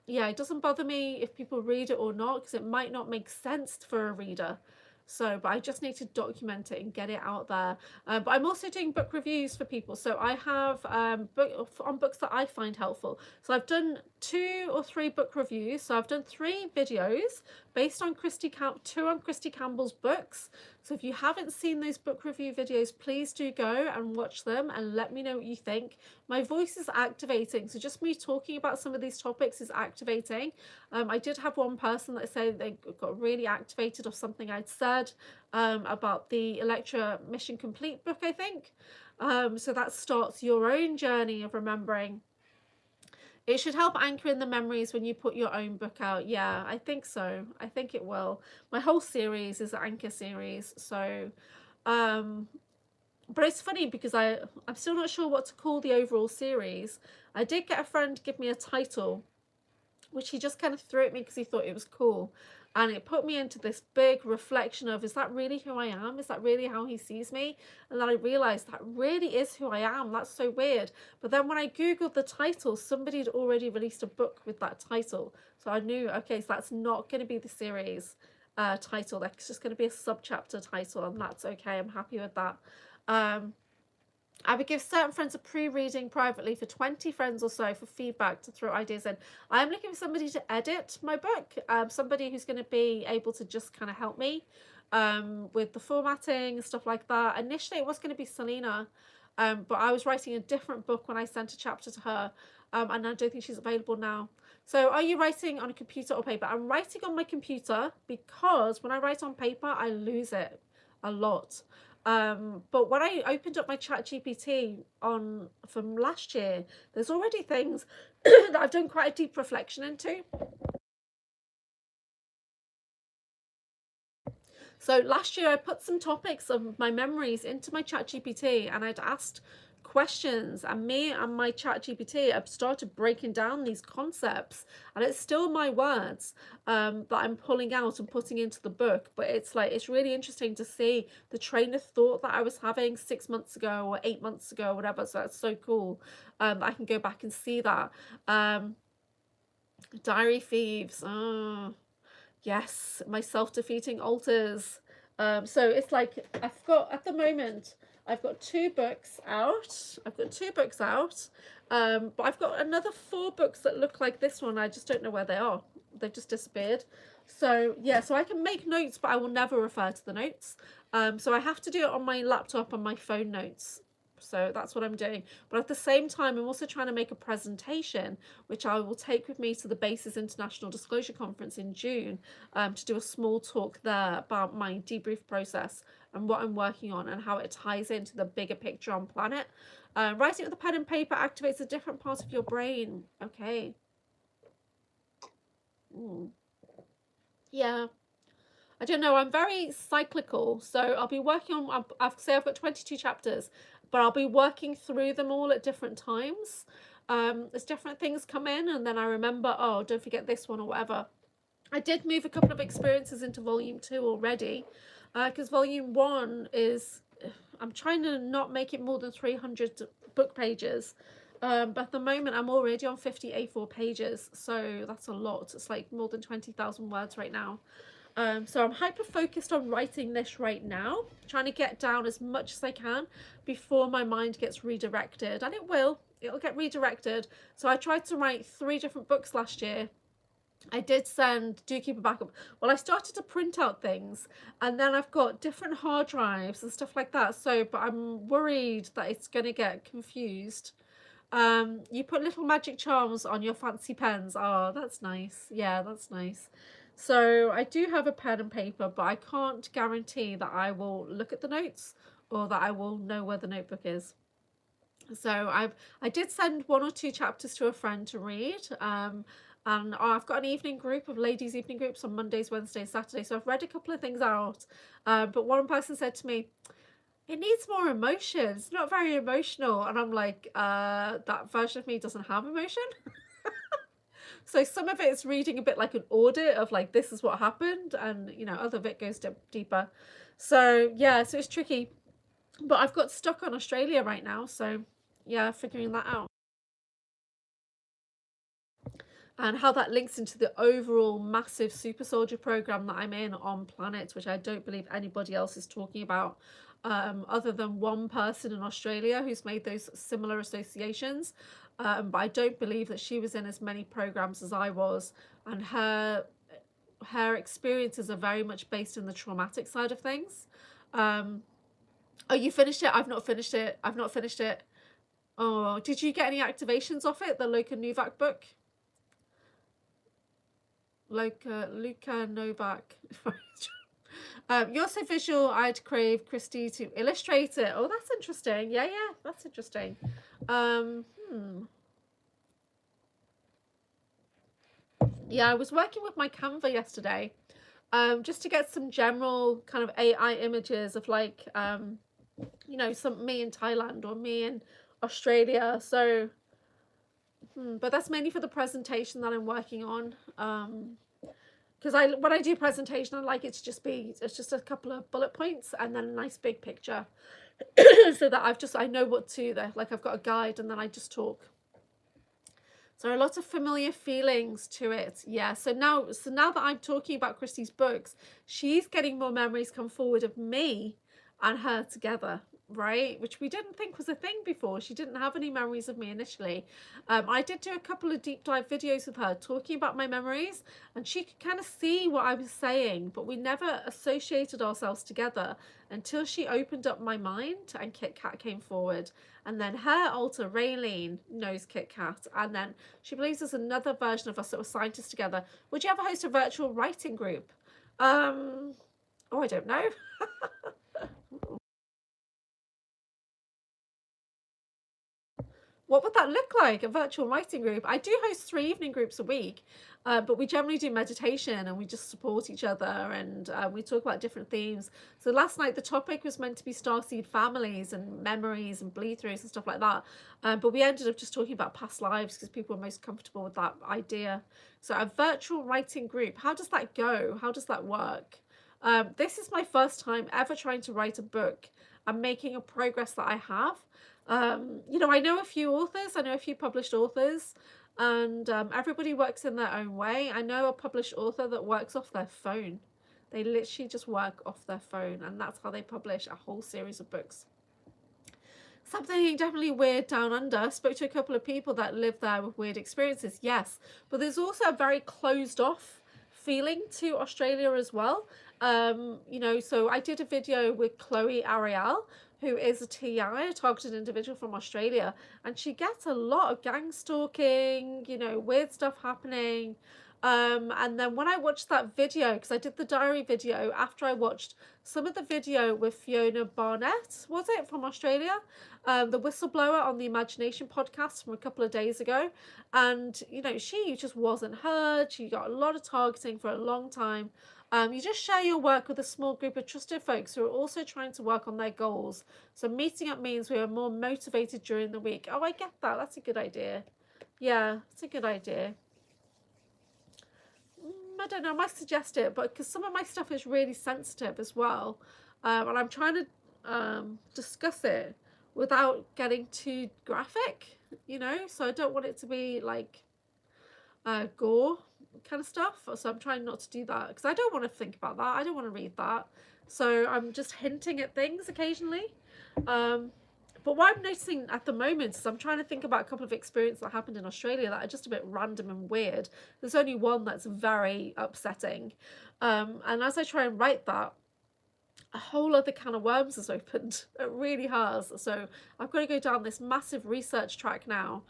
yeah, it doesn't bother me if people read it or not, because it might not make sense for a reader. So, but I just need to document it and get it out there. But I'm also doing book reviews for people. So I have on books that I find helpful. So I've done 2 or 3 book reviews. So I've done 3 videos based on 2 on Christy Campbell's books. So if you haven't seen those book review videos, please do go and watch them and let me know what you think. My voice is activating, so just me talking about some of these topics is activating. I did have one person that said they got really activated off something I'd said about the Electra Mission Complete book, I think. So that starts your own journey of remembering. It should help anchor in the memories when you put your own book out. Yeah, I think so. I think it will. My whole series is an anchor series. So, but it's funny because I'm still not sure what to call the overall series. I did get a friend give me a title, which he just kind of threw at me because he thought it was cool. And it put me into this big reflection of, is that really who I am? Is that really how he sees me? And then I realized that really is who I am. That's so weird. But then when I Googled the title, somebody had already released a book with that title. So I knew, okay, so that's not going to be the series title. That's just going to be a sub-chapter title, and that's okay. I'm happy with that. I would give certain friends a pre-reading privately for 20 friends or so for feedback to throw ideas in. I am looking for somebody to edit my book, somebody who's going to be able to just kind of help me with the formatting and stuff like that. Initially, it was going to be Selena, but I was writing a different book when I sent a chapter to her, and I don't think she's available now. So are you writing on a computer or paper? I'm writing on my computer because when I write on paper, I lose it a lot. But when I opened up my ChatGPT from last year, there's already things that I've done quite a deep reflection into. So last year I put some topics of my memories into my ChatGPT, and I'd asked questions, and me and my ChatGPT have started breaking down these concepts, and it's still my words that I'm pulling out and putting into the book. But it's really interesting to see the train of thought that I was having 6 months ago or 8 months ago or whatever. So that's so cool. I can go back and see that. Diary thieves. Oh, yes, my self-defeating altars. So it's like I've got, at the moment, I've got 2 books out. But I've got another 4 books that look like this one. I just don't know where they are. They've just disappeared. So yeah, so I can make notes, but I will never refer to the notes. So I have to do it on my laptop and my phone notes. So that's what I'm doing. But at the same time, I'm also trying to make a presentation, which I will take with me to the Basis International Disclosure Conference in June, to do a small talk there about my debrief process and what I'm working on and how it ties into the bigger picture on planet. Writing with a pen and paper activates a different part of your brain. Okay. Yeah. I don't know, I'm very cyclical. So I'll be working on, I've got 22 chapters, but I'll be working through them all at different times. As different things come in, and then I remember, oh, don't forget this one or whatever. I did move a couple of experiences into volume 2 already, because volume 1 is, I'm trying to not make it more than 300 book pages. But at the moment I'm already on 50 A4 pages, so that's a lot. It's like more than 20,000 words right now. So I'm hyper focused on writing this right now, trying to get down as much as I can before my mind gets redirected, and it'll get redirected. So I tried to write 3 different books last year. I did do keep a backup. Well, I started to print out things, and then I've got different hard drives and stuff like that. So, but I'm worried that it's going to get confused. You put little magic charms on your fancy pens. Oh, that's nice. Yeah, that's nice. So I do have a pen and paper, but I can't guarantee that I will look at the notes or that I will know where the notebook is. So I did send 1 or 2 chapters to a friend to read. And I've got an evening group of ladies' evening groups on Mondays, Wednesdays, Saturdays. So I've read a couple of things out. But one person said to me, it needs more emotion. It's not very emotional. And I'm like, that version of me doesn't have emotion. So some of it is reading a bit like an audit of like, this is what happened. And, you know, other of it goes deeper. So, yeah, so it's tricky. But I've got stuck on Australia right now. So, yeah, figuring that out. And how that links into the overall massive super soldier program that I'm in on Planet, which I don't believe anybody else is talking about, other than one person in Australia who's made those similar associations. But I don't believe that she was in as many programs as I was, and her experiences are very much based in the traumatic side of things. Oh, you finished it? I've not finished it. I've not finished it. Oh, did you get any activations off it? The Luka Novak book? Luka Novak. You're so visual, I'd crave Christy to illustrate it. Oh, that's interesting. Yeah, that's interesting. Yeah, I was working with my Canva yesterday, just to get some general kind of AI images of like, you know, some me in Thailand or me in Australia. So, but that's mainly for the presentation that I'm working on. Because when I do presentation, I like it to just be, it's just a couple of bullet points and then a nice big picture, so that I know what to, like I've got a guide and then I just talk. So a lot of familiar feelings to it. Yeah. So now that I'm talking about Christy's books, she's getting more memories come forward of me and her together, right? Which we didn't think was a thing before. She didn't have any memories of me initially. I did do a couple of deep dive videos with her talking about my memories, and she could kind of see what I was saying, but we never associated ourselves together until she opened up my mind and Kit Kat came forward. And then her alter, Raylene, knows Kit Kat. And then she believes there's another version of us that were scientists together. Would you ever host a virtual writing group? Oh, I don't know. What would that look like, a virtual writing group? I do host 3 evening groups a week, but we generally do meditation and we just support each other, and we talk about different themes. So last night the topic was meant to be starseed families and memories and bleed throughs and stuff like that, but we ended up just talking about past lives because people were most comfortable with that idea. So a virtual writing group, how does that go? How does that work? This is my first time ever trying to write a book and making a progress that I have. You know, I know a few authors, I know a few published authors, and everybody works in their own way. I know a published author that works off their phone. They literally just work off their phone, and that's how they publish a whole series of books. Something definitely weird down under. Spoke to a couple of people that live there with weird experiences, yes, but there's also a very closed off feeling to Australia as well. You know, so I did a video with Chloe Ariel, who is a TI, a targeted individual from Australia, and she gets a lot of gang stalking, you know, weird stuff happening. And then when I watched that video, because I did the diary video after I watched some of the video with Fiona Barnett, was it, from Australia? The whistleblower on the Imagination podcast from a couple of days ago. And, you know, she just wasn't heard. She got a lot of targeting for a long time. You just share your work with a small group of trusted folks who are also trying to work on their goals. So meeting up means we are more motivated during the week. Oh, I get that. That's a good idea. Yeah, it's a good idea. I don't know, I might suggest it, but because some of my stuff is really sensitive as well, and I'm trying to discuss it without getting too graphic, you know, so I don't want it to be like gore kind of stuff, so I'm trying not to do that because I don't want to think about that, I don't want to read that, so I'm just hinting at things occasionally. But what I'm noticing at the moment is I'm trying to think about a couple of experiences that happened in Australia that are just a bit random and weird. There's only one that's very upsetting. And as I try and write that, a whole other can of worms has opened. It really has. So I've got to go down this massive research track now,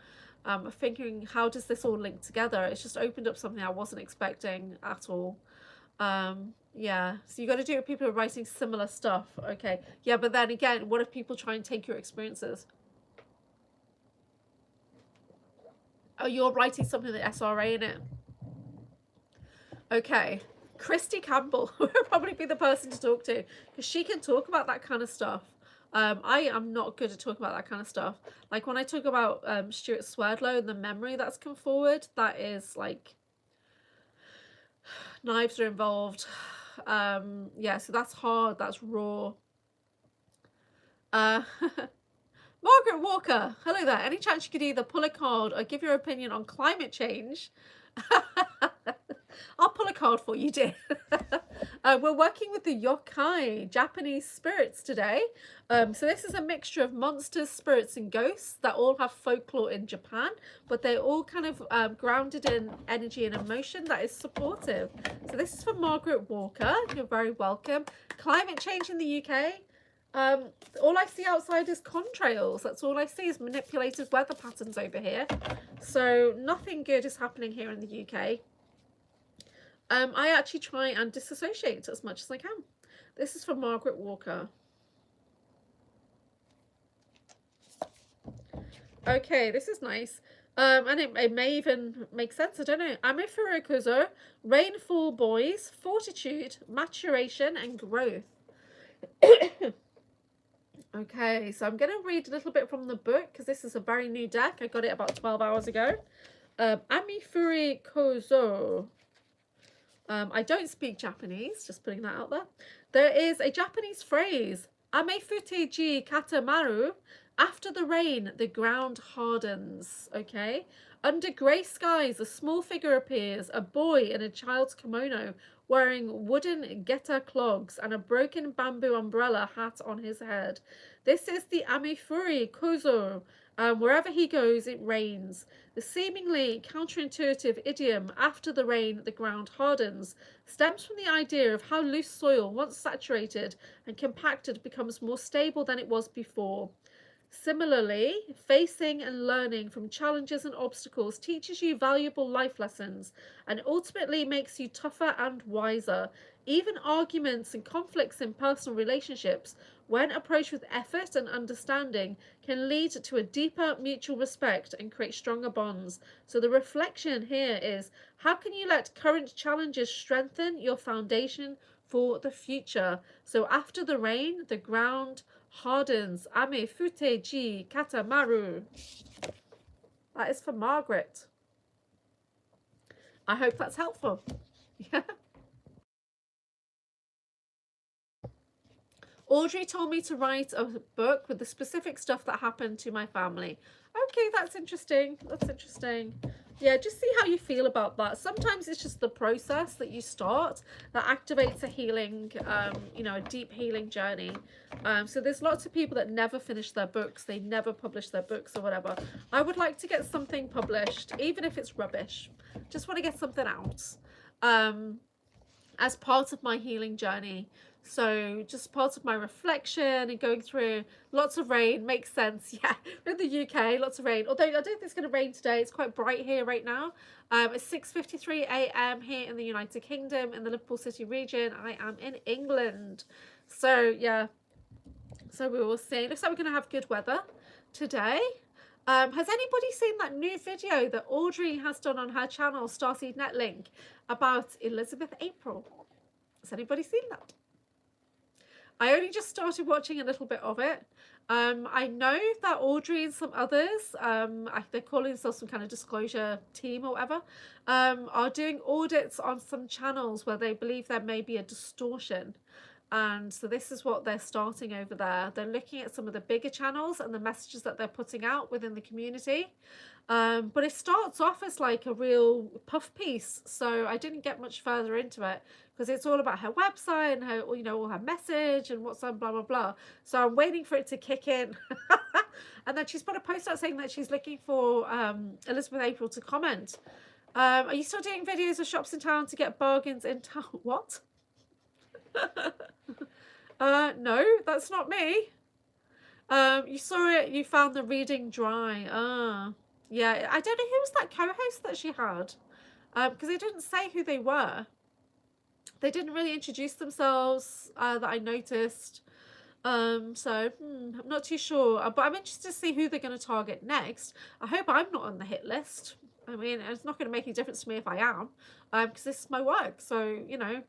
thinking how does this all link together? It's just opened up something I wasn't expecting at all. Yeah, so you got to do it with people who are writing similar stuff. Okay, yeah, but then again, what if people try and take your experiences? Oh, you're writing something with SRA in it. Okay, Christy Campbell would probably be the person to talk to because she can talk about that kind of stuff. I am not good at talking about that kind of stuff. Like when I talk about Stuart Swerdlow and the memory that's come forward, that is like knives are involved. Yeah, so that's hard, that's raw. Margaret Walker, hello there. Any chance you could either pull a card or give your opinion on climate change? I'll pull a card for you, dear. We're working with the Yokai, Japanese spirits today. So this is a mixture of monsters, spirits, and ghosts that all have folklore in Japan, but they're all kind of grounded in energy and emotion that is supportive. So this is for Margaret Walker. You're very welcome. Climate change in the UK. All I see outside is contrails. That's all I see is manipulated weather patterns over here. So nothing good is happening here in the UK. I actually try and disassociate as much as I can. This is for Margaret Walker. Okay, this is nice. And it may even make sense, I don't know. Amifurukuzo, rainfall boys, fortitude, maturation, and growth. Okay, so I'm going to read a little bit from the book because this is a very new deck. I got it about 12 hours ago. Amifurukuzo. I don't speak Japanese, just putting that out there. There is a Japanese phrase, Amefute ji katamaru. After the rain, the ground hardens. Okay? Under grey skies, a small figure appears, a boy in a child's kimono, wearing wooden geta clogs and a broken bamboo umbrella hat on his head. This is the Amifuri Kozo. Wherever he goes, it rains. The seemingly counterintuitive idiom, after the rain, the ground hardens, stems from the idea of how loose soil, once saturated and compacted, becomes more stable than it was before. Similarly, facing and learning from challenges and obstacles teaches you valuable life lessons and ultimately makes you tougher and wiser. Even arguments and conflicts in personal relationships, when approached with effort and understanding, can lead to a deeper mutual respect and create stronger bonds. So the reflection here is, how can you let current challenges strengthen your foundation for the future? So after the rain, the ground hardens. Ame fute ji katamaru. That is for Margaret. I hope that's helpful. Yeah. Audrey told me to write a book with the specific stuff that happened to my family. Okay, that's interesting. That's interesting. Yeah, just see how you feel about that. Sometimes it's just the process that you start that activates a healing, you know, a deep healing journey. So there's lots of people that never finish their books. They never publish their books or whatever. I would like to get something published, even if it's rubbish. Just want to get something out as part of my healing journey. So just part of my reflection and going through lots of rain makes sense. Yeah, in the UK, lots of rain. Although I don't think it's going to rain today. It's quite bright here right now. It's 6:53 a.m. here in the United Kingdom, in the Liverpool City region. I am in England. So yeah, so we will see. Looks like we're going to have good weather today. Has anybody seen that new video that Audrey has done on her channel, Starseed Netlink, about Elizabeth April? Has anybody seen that? I only just started watching a little bit of it. I know that Audrey and some others, they're calling themselves some kind of disclosure team or whatever, are doing audits on some channels where they believe there may be a distortion. And so this is what they're starting over there. They're looking at some of the bigger channels and the messages that they're putting out within the community. But it starts off as like a real puff piece. So I didn't get much further into it because it's all about her website and her, you know, all her message and what's on blah, blah, blah. So I'm waiting for it to kick in. And then she's put a post out saying that she's looking for Elizabeth April to comment. Are you still doing videos of shops in town to get bargains in town? What? No, that's not me. You saw it, you found the reading dry. Yeah, I don't know who was that co-host that she had, because they didn't say who they were. They didn't really introduce themselves, that I noticed. So I'm not too sure, but I'm interested to see who they're going to target next. I hope I'm not on the hit list. I mean, it's not going to make any difference to me if I am, because this is my work. So, you know,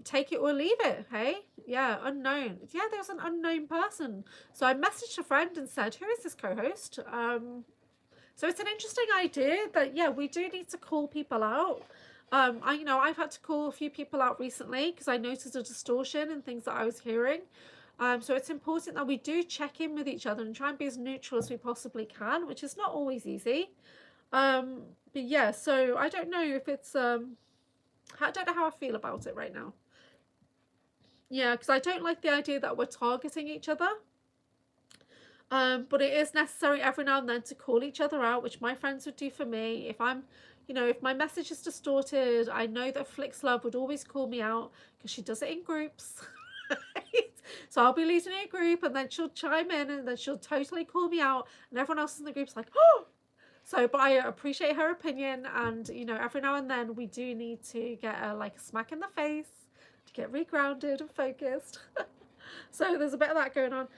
take it or leave it. Hey, yeah, unknown. Yeah, there was an unknown person. So I messaged a friend and said, who is this co-host? So it's an interesting idea that, yeah, we do need to call people out. You know, I've had to call a few people out recently because I noticed a distortion in things that I was hearing. So it's important that we do check in with each other and try and be as neutral as we possibly can, which is not always easy. But yeah, so I don't know if it's, I don't know how I feel about it right now. Yeah, because I don't like the idea that we're targeting each other. But it is necessary every now and then to call each other out, which my friends would do for me. If I'm, you know, if my message is distorted, I know that Flix Love would always call me out because she does it in groups. So I'll be leading a group and then she'll chime in and then she'll totally call me out and everyone else in the group's like, oh! So, but I appreciate her opinion, and, you know, every now and then we do need to get a smack in the face to get regrounded and focused. So there's a bit of that going on.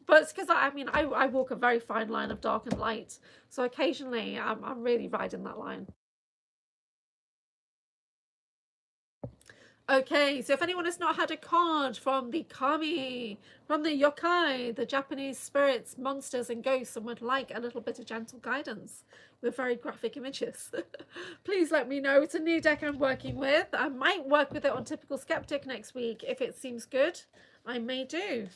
But it's because, I mean, I walk a very fine line of dark and light. So occasionally I'm really riding that line. Okay, so if anyone has not had a card from the kami, from the yokai, the Japanese spirits, monsters and ghosts, and would like a little bit of gentle guidance with very graphic images, please let me know. It's a new deck I'm working with. I might work with it on Typical Skeptic next week if it seems good. I may do,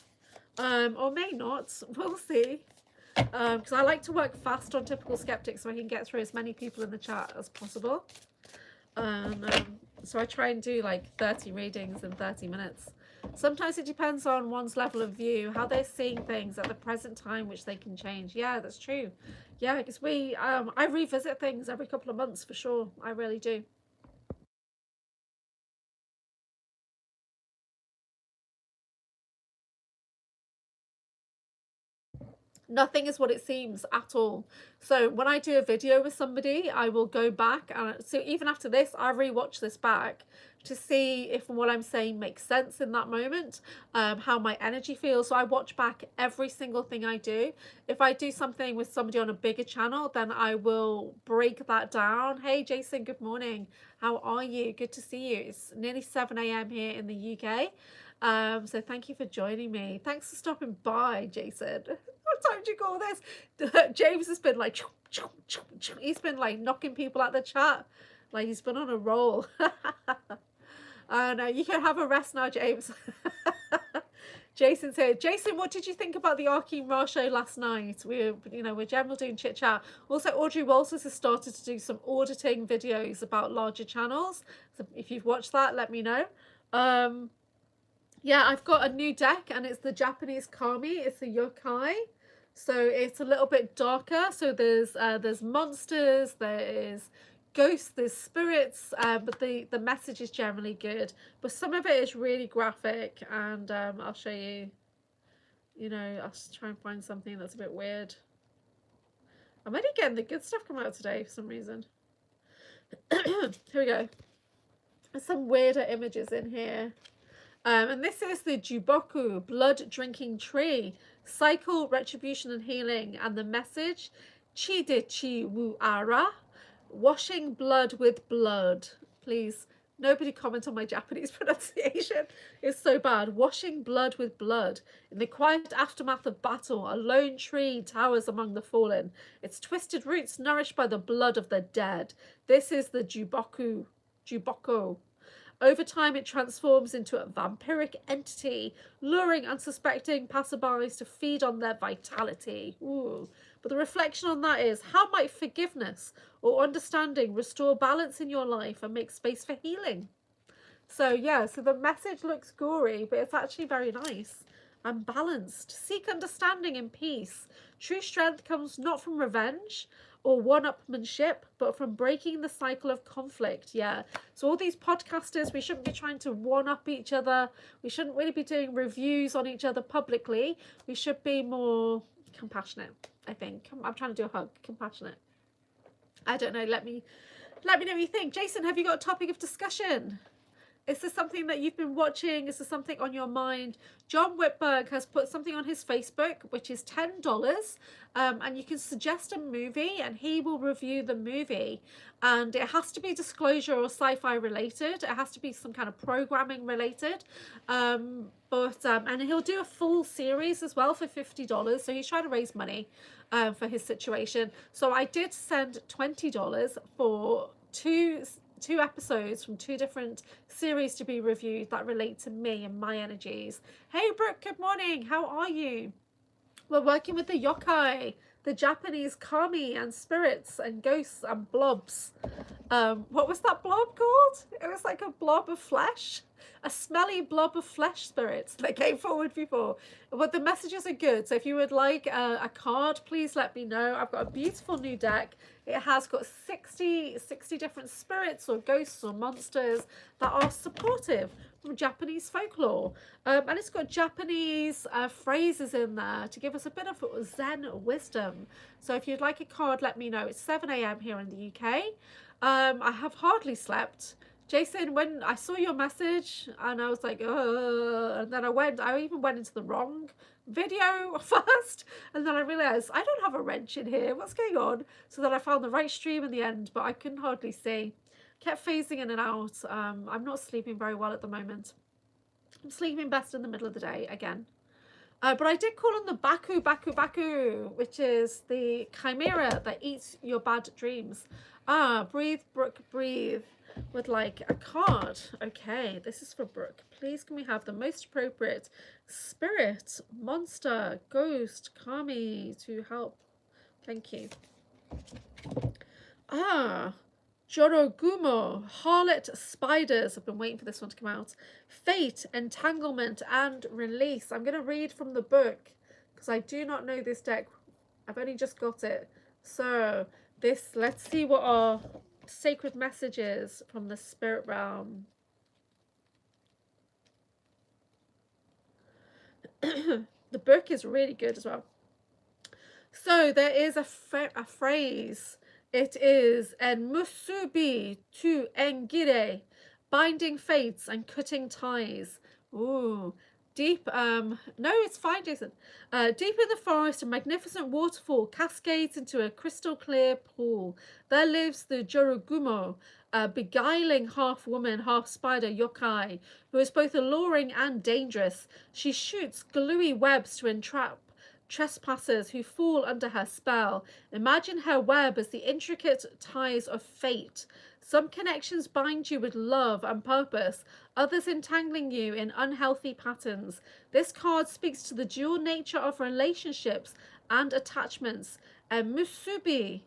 or may not. We'll see. Because I like to work fast on Typical Skeptic so I can get through as many people in the chat as possible. So I try and do like 30 readings in 30 minutes. Sometimes it depends on one's level of view, how they're seeing things at the present time, which they can change. Yeah, that's true. Yeah, because I revisit things every couple of months for sure. I really do. Nothing is what it seems at all. So when I do a video with somebody, I will go back, and so even after this, I rewatch this back to see if what I'm saying makes sense in that moment, how my energy feels. So I watch back every single thing I do. If I do something with somebody on a bigger channel, then I will break that down. Hey Jason, good morning. How are you? Good to see you. It's nearly 7 a.m. here in the UK. So thank you for joining me. Thanks for stopping by, Jason. What time do you call this? James has been like, he's been like knocking people out the chat. Like he's been on a roll. And you can have a rest now, James. Jason's here. Jason, what did you think about the Arcane Ra show last night? We're generally doing chit chat. Also, Audrey Walters has started to do some auditing videos about larger channels. So if you've watched that, let me know. Yeah, I've got a new deck and it's the Japanese kami. It's a yokai. So it's a little bit darker. So there's monsters, there is ghosts, there's spirits, but the message is generally good. But some of it is really graphic, and I'll show you. I'll just try and find something that's a bit weird. I'm only getting the good stuff come out today for some reason. Here we go. There's some weirder images in here. And this is the Juboku, blood drinking tree, cycle, retribution and healing, and the message, Chi de Chi Wu Ara, washing blood with blood. Please Nobody comment on my Japanese pronunciation. It's so bad. Washing blood with blood. In the quiet aftermath of battle, a lone tree towers among the fallen, its twisted roots nourished by the blood of the dead. This is the Juboko. Over time, it transforms into a vampiric entity, luring unsuspecting passerbys to feed on their vitality. Ooh. But the reflection on that is, how might forgiveness or understanding restore balance in your life and make space for healing? So yeah, so the message looks gory, but it's actually very nice and balanced. Seek understanding and peace. True strength comes not from revenge or one-upmanship, but from breaking the cycle of conflict. Yeah. So all these podcasters, we shouldn't be trying to one-up each other. We shouldn't really be doing reviews on each other publicly. We should be more compassionate, I think. I'm trying to do a hug. Compassionate. I don't know. Let me know what you think. Jason, have you got a topic of discussion? Is this something that you've been watching? Is there something on your mind? John Whitberg has put something on his Facebook, which is $10. And you can suggest a movie and he will review the movie. And it has to be disclosure or sci-fi related. It has to be some kind of programming related. And he'll do a full series as well for $50. So he's trying to raise money for his situation. So I did send $20 for two episodes from 2 different series to be reviewed that relate to me and my energies. Hey Brooke, good morning. How are you? We're working with the yokai, the Japanese kami and spirits and ghosts and blobs. What was that blob called? It was like a blob of flesh. A smelly blob of flesh spirits that came forward before. But the messages are good. So if you would like a card, please let me know. I've got a beautiful new deck. It has got 60 different spirits or ghosts or monsters that are supportive from Japanese folklore. And it's got Japanese phrases in there to give us a bit of Zen wisdom. So if you'd like a card, let me know. It's 7 a.m. here in the UK. I have hardly slept. Jason, when I saw your message and I was like, and then I even went into the wrong video first, and then I realized I don't have a wrench in here. What's going on? So then I found the right stream in the end, but I couldn't hardly see. Kept phasing in and out. I'm not sleeping very well at the moment. I'm sleeping best in the middle of the day again. But I did call on the Baku, which is the chimera that eats your bad dreams. Breathe, Brooke, breathe. Would like a card. Okay, this is for Brooke. Please can we have the most appropriate spirit, monster, ghost, kami to help? Thank you. Jorogumo, harlot spiders. I've been waiting for this one to come out. Fate, entanglement, and release. I'm going to read from the book because I do not know this deck. I've only just got it. So let's see what our sacred messages from the spirit realm. The book is really good as well. So there is a phrase. It is en musubi to engire, binding fates and cutting ties. Ooh. Deep, no, it's fine, Jason. Deep in the forest, a magnificent waterfall cascades into a crystal clear pool. There lives the Jorogumo, a beguiling half woman, half spider yokai, who is both alluring and dangerous. She shoots gluey webs to entrap trespassers who fall under her spell. Imagine her web as the intricate ties of fate. Some connections bind you with love and purpose, others entangling you in unhealthy patterns. This card speaks to the dual nature of relationships and attachments. En musubi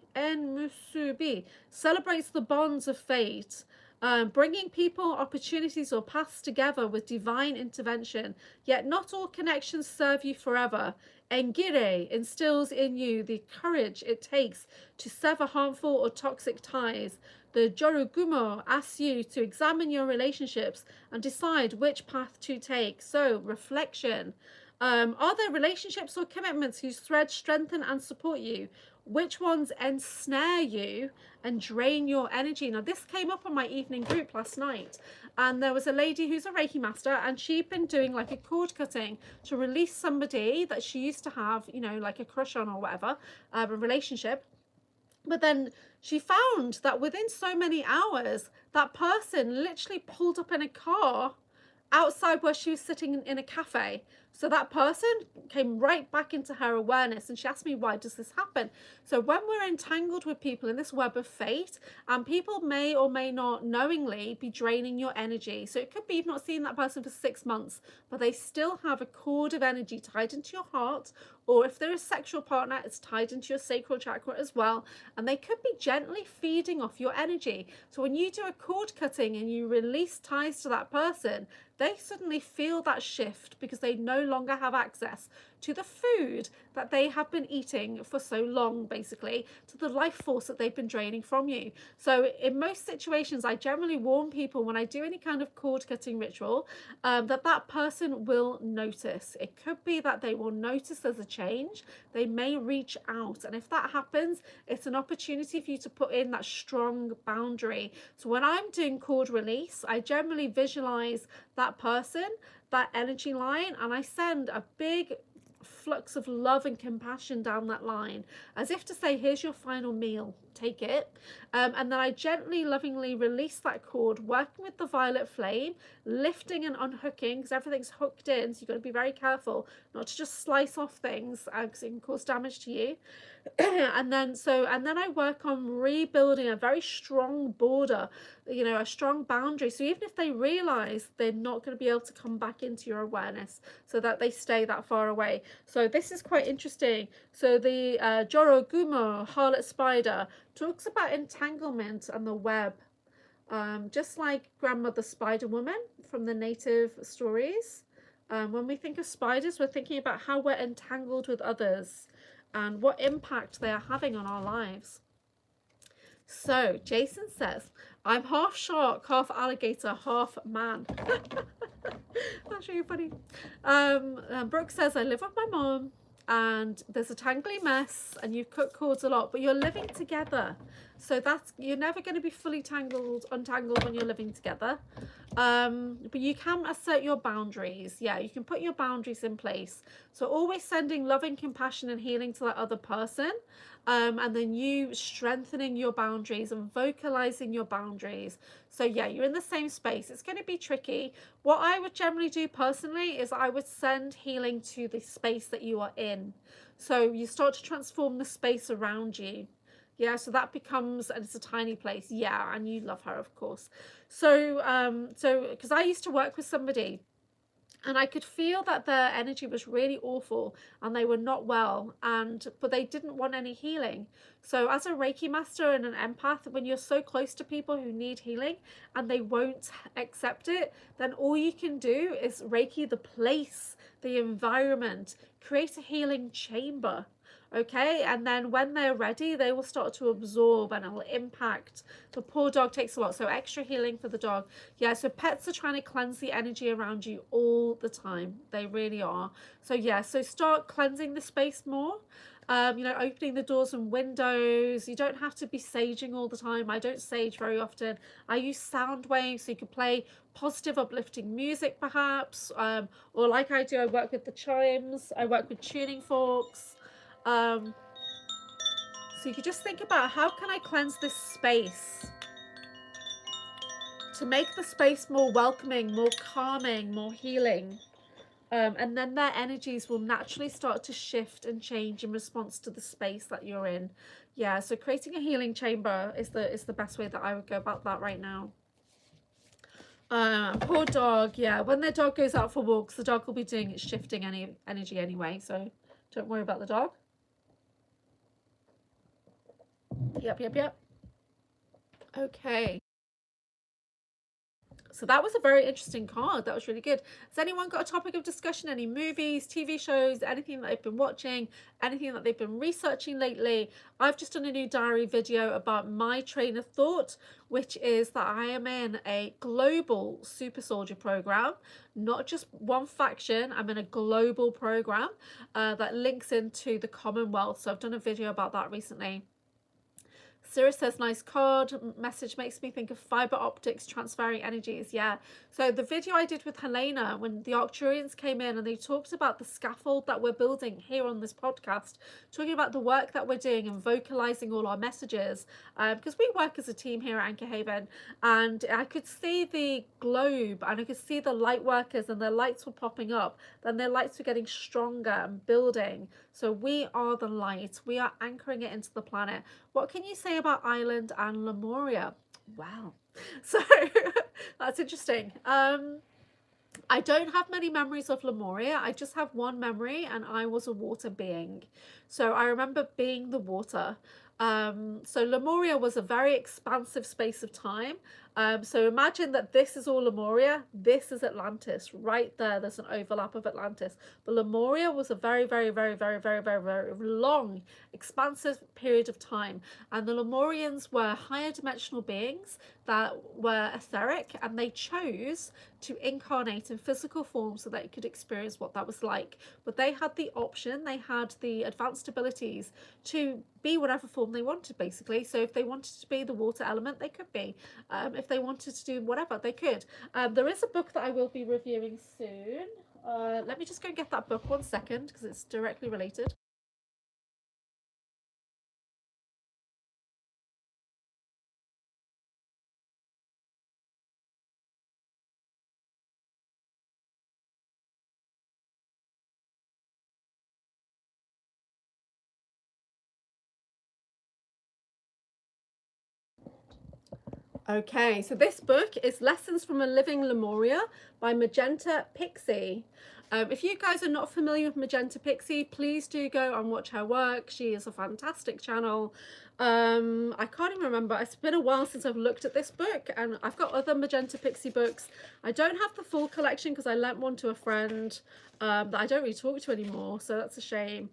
celebrates the bonds of fate, bringing people, opportunities, or paths together with divine intervention. Yet not all connections serve you forever. Engire instills in you the courage it takes to sever harmful or toxic ties. The Jorogumo asks you to examine your relationships and decide which path to take. So, reflection. Are there relationships or commitments whose threads strengthen and support you? Which ones ensnare you and drain your energy? Now, this came up on my evening group last night, and there was a lady who's a Reiki master, and she'd been doing like a cord cutting to release somebody that she used to have, you know, like a crush on or whatever, a relationship. But then she found that within so many hours, that person literally pulled up in a car outside where she was sitting in a cafe. So that person came right back into her awareness, and she asked me, why does this happen? So when we're entangled with people in this web of fate, and people may or may not knowingly be draining your energy. So it could be you've not seen that person for 6 months, but they still have a cord of energy tied into your heart, or if they're a sexual partner, it's tied into your sacral chakra as well, and they could be gently feeding off your energy. So when you do a cord cutting and you release ties to that person, they suddenly feel that shift because they no longer have access to the food that they have been eating for so long, basically, to the life force that they've been draining from you. So in most situations, I generally warn people when I do any kind of cord cutting ritual, that person will notice. It could be that they will notice there's a change. They may reach out. And if that happens, it's an opportunity for you to put in that strong boundary. So when I'm doing cord release, I generally visualize that person, that energy line, and I send a big flux of love and compassion down that line, as if to say, here's your final meal, take it. And then I gently, lovingly release that cord, working with the violet flame, lifting and unhooking, because everything's hooked in, so you've got to be very careful not to just slice off things, because it can cause damage to you. and then I work on rebuilding a very strong border, a strong boundary, so even if they realize they're not going to be able to come back into your awareness, so that they stay that far away. So this is quite interesting. So the Jorogumo harlot spider talks about entanglement and the web, just like grandmother spider woman from the native stories. When we think of spiders, we're thinking about how we're entangled with others and what impact they are having on our lives. So Jason says, I'm half shark, half alligator, half man. That's really funny. Brooke says, I live with my mom and there's a tangly mess and you cut cords a lot, but you're living together. So you're never going to be fully untangled when you're living together. But you can assert your boundaries. Yeah, you can put your boundaries in place. So always sending loving compassion and healing to that other person. And then you strengthening your boundaries and vocalizing your boundaries. So yeah, you're in the same space. It's going to be tricky. What I would generally do personally is I would send healing to the space that you are in. So you start to transform the space around you. Yeah, so that becomes, and it's a tiny place. Yeah, and you love her, of course. So because I used to work with somebody and I could feel that their energy was really awful and they were not well, but they didn't want any healing. So as a Reiki master and an empath, when you're so close to people who need healing and they won't accept it, then all you can do is Reiki the place, the environment, create a healing chamber. Okay, and then when they're ready, they will start to absorb and it will impact. The poor dog takes a lot, so extra healing for the dog. Yeah, so pets are trying to cleanse the energy around you all the time. They really are. So yeah, so start cleansing the space more. Opening the doors and windows. You don't have to be saging all the time. I don't sage very often. I use sound waves, so you can play positive, uplifting music perhaps. Or like I do, I work with the chimes. I work with tuning forks. So you could just think about, how can I cleanse this space to make the space more welcoming, more calming, more healing, and then their energies will naturally start to shift and change in response to the space that you're in. Yeah, so creating a healing chamber is the best way that I would go about that right now. Poor dog. Yeah, when their dog goes out for walks, the dog will be doing its shifting energy anyway, so don't worry about the dog. Yep. Okay. So that was a very interesting card. That was really good. Has anyone got a topic of discussion? Any movies, TV shows, anything that they've been watching, anything that they've been researching lately? I've just done a new diary video about my train of thought, which is that I am in a global super soldier program, not just one faction. I'm in a global program that links into the Commonwealth. So I've done a video about that recently. Sarah says, nice card. Message makes me think of fiber optics transferring energies. Yeah. So the video I did with Helena when the Arcturians came in and they talked about the scaffold that we're building here on this podcast, talking about the work that we're doing and vocalizing all our messages, because we work as a team here at Anchorhaven, and I could see the globe and I could see the light workers and their lights were popping up, then their lights were getting stronger and building. So we are the light. We are anchoring it into the planet. What can you say about Ireland and Lemuria? Wow. So that's interesting. I don't have many memories of Lemuria. I just have one memory, and I was a water being. So I remember being the water. So Lemuria was a very expansive space of time. So imagine that this is all Lemuria, this is Atlantis. Right there, there's an overlap of Atlantis. But Lemuria was a very, very, very, very, very, very, very long, expansive period of time. And the Lemurians were higher dimensional beings that were etheric, and they chose to incarnate in physical form so they could experience what that was like. But they had the option, they had the advanced abilities to be whatever form they wanted, basically. So if they wanted to be the water element, they could be. If they wanted to do whatever, they could. There is a book that I will be reviewing soon. Let me just go and get that book 1 second, because it's directly related. Okay, so this book is Lessons from a Living Lemuria by Magenta Pixie. If you guys are not familiar with Magenta Pixie, please do go and watch her work. She is a fantastic channel. I can't even remember. It's been a while since I've looked at this book, and I've got other Magenta Pixie books. I don't have the full collection because I lent one to a friend that I don't really talk to anymore, so that's a shame.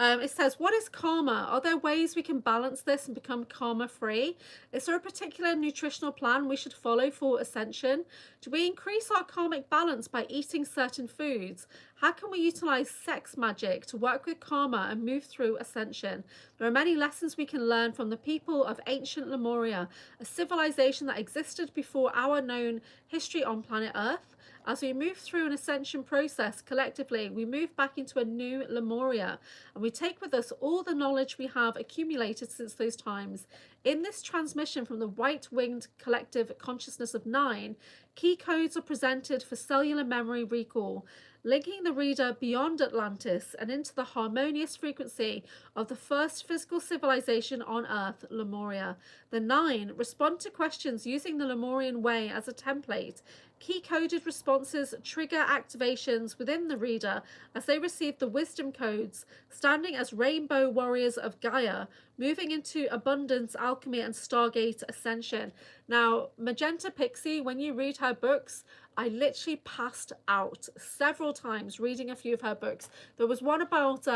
It says, what is karma? Are there ways we can balance this and become karma free? Is there a particular nutritional plan we should follow for ascension? Do we increase our karmic balance by eating certain foods? How can we utilize sex magic to work with karma and move through ascension? There are many lessons we can learn from the people of ancient Lemuria, a civilization that existed before our known history on planet Earth. As we move through an ascension process collectively, we move back into a new Lemuria, and we take with us all the knowledge we have accumulated since those times. In this transmission from the white-winged collective consciousness of 9, key codes are presented for cellular memory recall, linking the reader beyond Atlantis and into the harmonious frequency of the first physical civilization on Earth, Lemuria. The 9 respond to questions using the Lemurian way as a template. Key-coded responses trigger activations within the reader as they receive the wisdom codes, standing as rainbow warriors of Gaia, moving into abundance, alchemy, and Stargate ascension. Now, Magenta Pixie, when you read her books, I literally passed out several times reading a few of her books. There was one about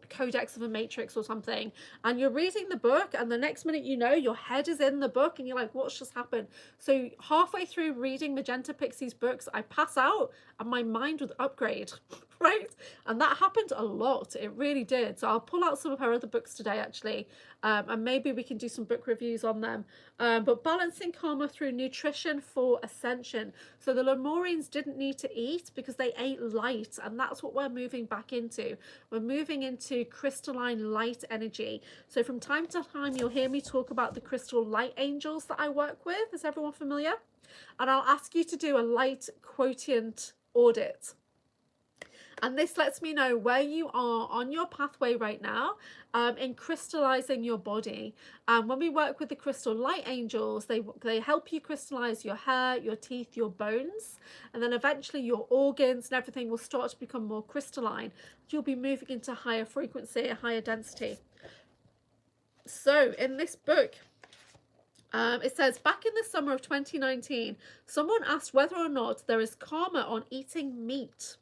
Codex of a Matrix or something, and you're reading the book, and the next minute you know, your head is in the book, and you're like, what's just happened? So halfway through reading Magenta Pixie's books, I pass out, and my mind would upgrade, right? And that happened a lot. It really did. So I'll pull out some of her other books today, actually, and maybe we can do some book reviews on them. But balancing karma through nutrition for ascension. So the Lemurians didn't need to eat because they ate light, and that's what we're moving back into. We're moving into crystalline light energy. So from time to time, you'll hear me talk about the crystal light angels that I work with. Is everyone familiar? And I'll ask you to do a light quotient audit. And this lets me know where you are on your pathway right now in crystallizing your body. And when we work with the crystal light angels, they help you crystallize your hair, your teeth, your bones, and then eventually your organs and everything will start to become more crystalline. You'll be moving into higher frequency, a higher density. So in this book, it says, back in the summer of 2019, someone asked whether or not there is karma on eating meat.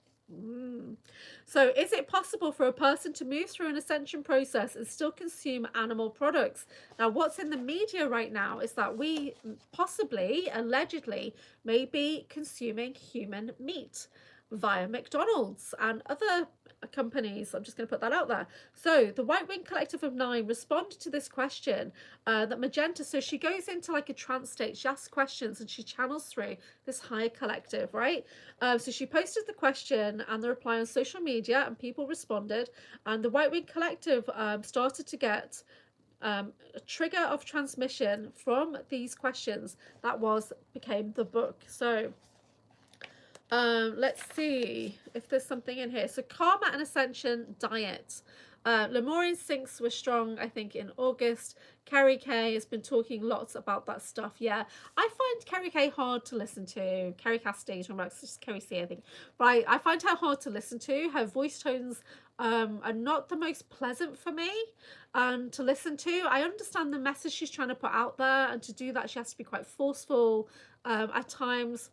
So is it possible for a person to move through an ascension process and still consume animal products? Now, what's in the media right now is that we possibly, allegedly, may be consuming human meat via McDonald's and other companies. I'm just going to put that out there. So the White Wing Collective of 9 responded to this question that Magenta, so she goes into like a trance state, she asks questions and she channels through this higher collective, right? So she posted the question and the reply on social media, and people responded, and the White Wing Collective started to get a trigger of transmission from these questions that became the book. So let's see if there's something in here. So Karma and Ascension Diet. Lemurian Sinks were strong, I think, in August. Carrie Kay has been talking lots about that stuff. Yeah, I find Carrie Kay hard to listen to. Carrie Cassidy, just Carrie C, I think. But I find her hard to listen to. Her voice tones are not the most pleasant for me to listen to. I understand the message she's trying to put out there, and to do that she has to be quite forceful at times.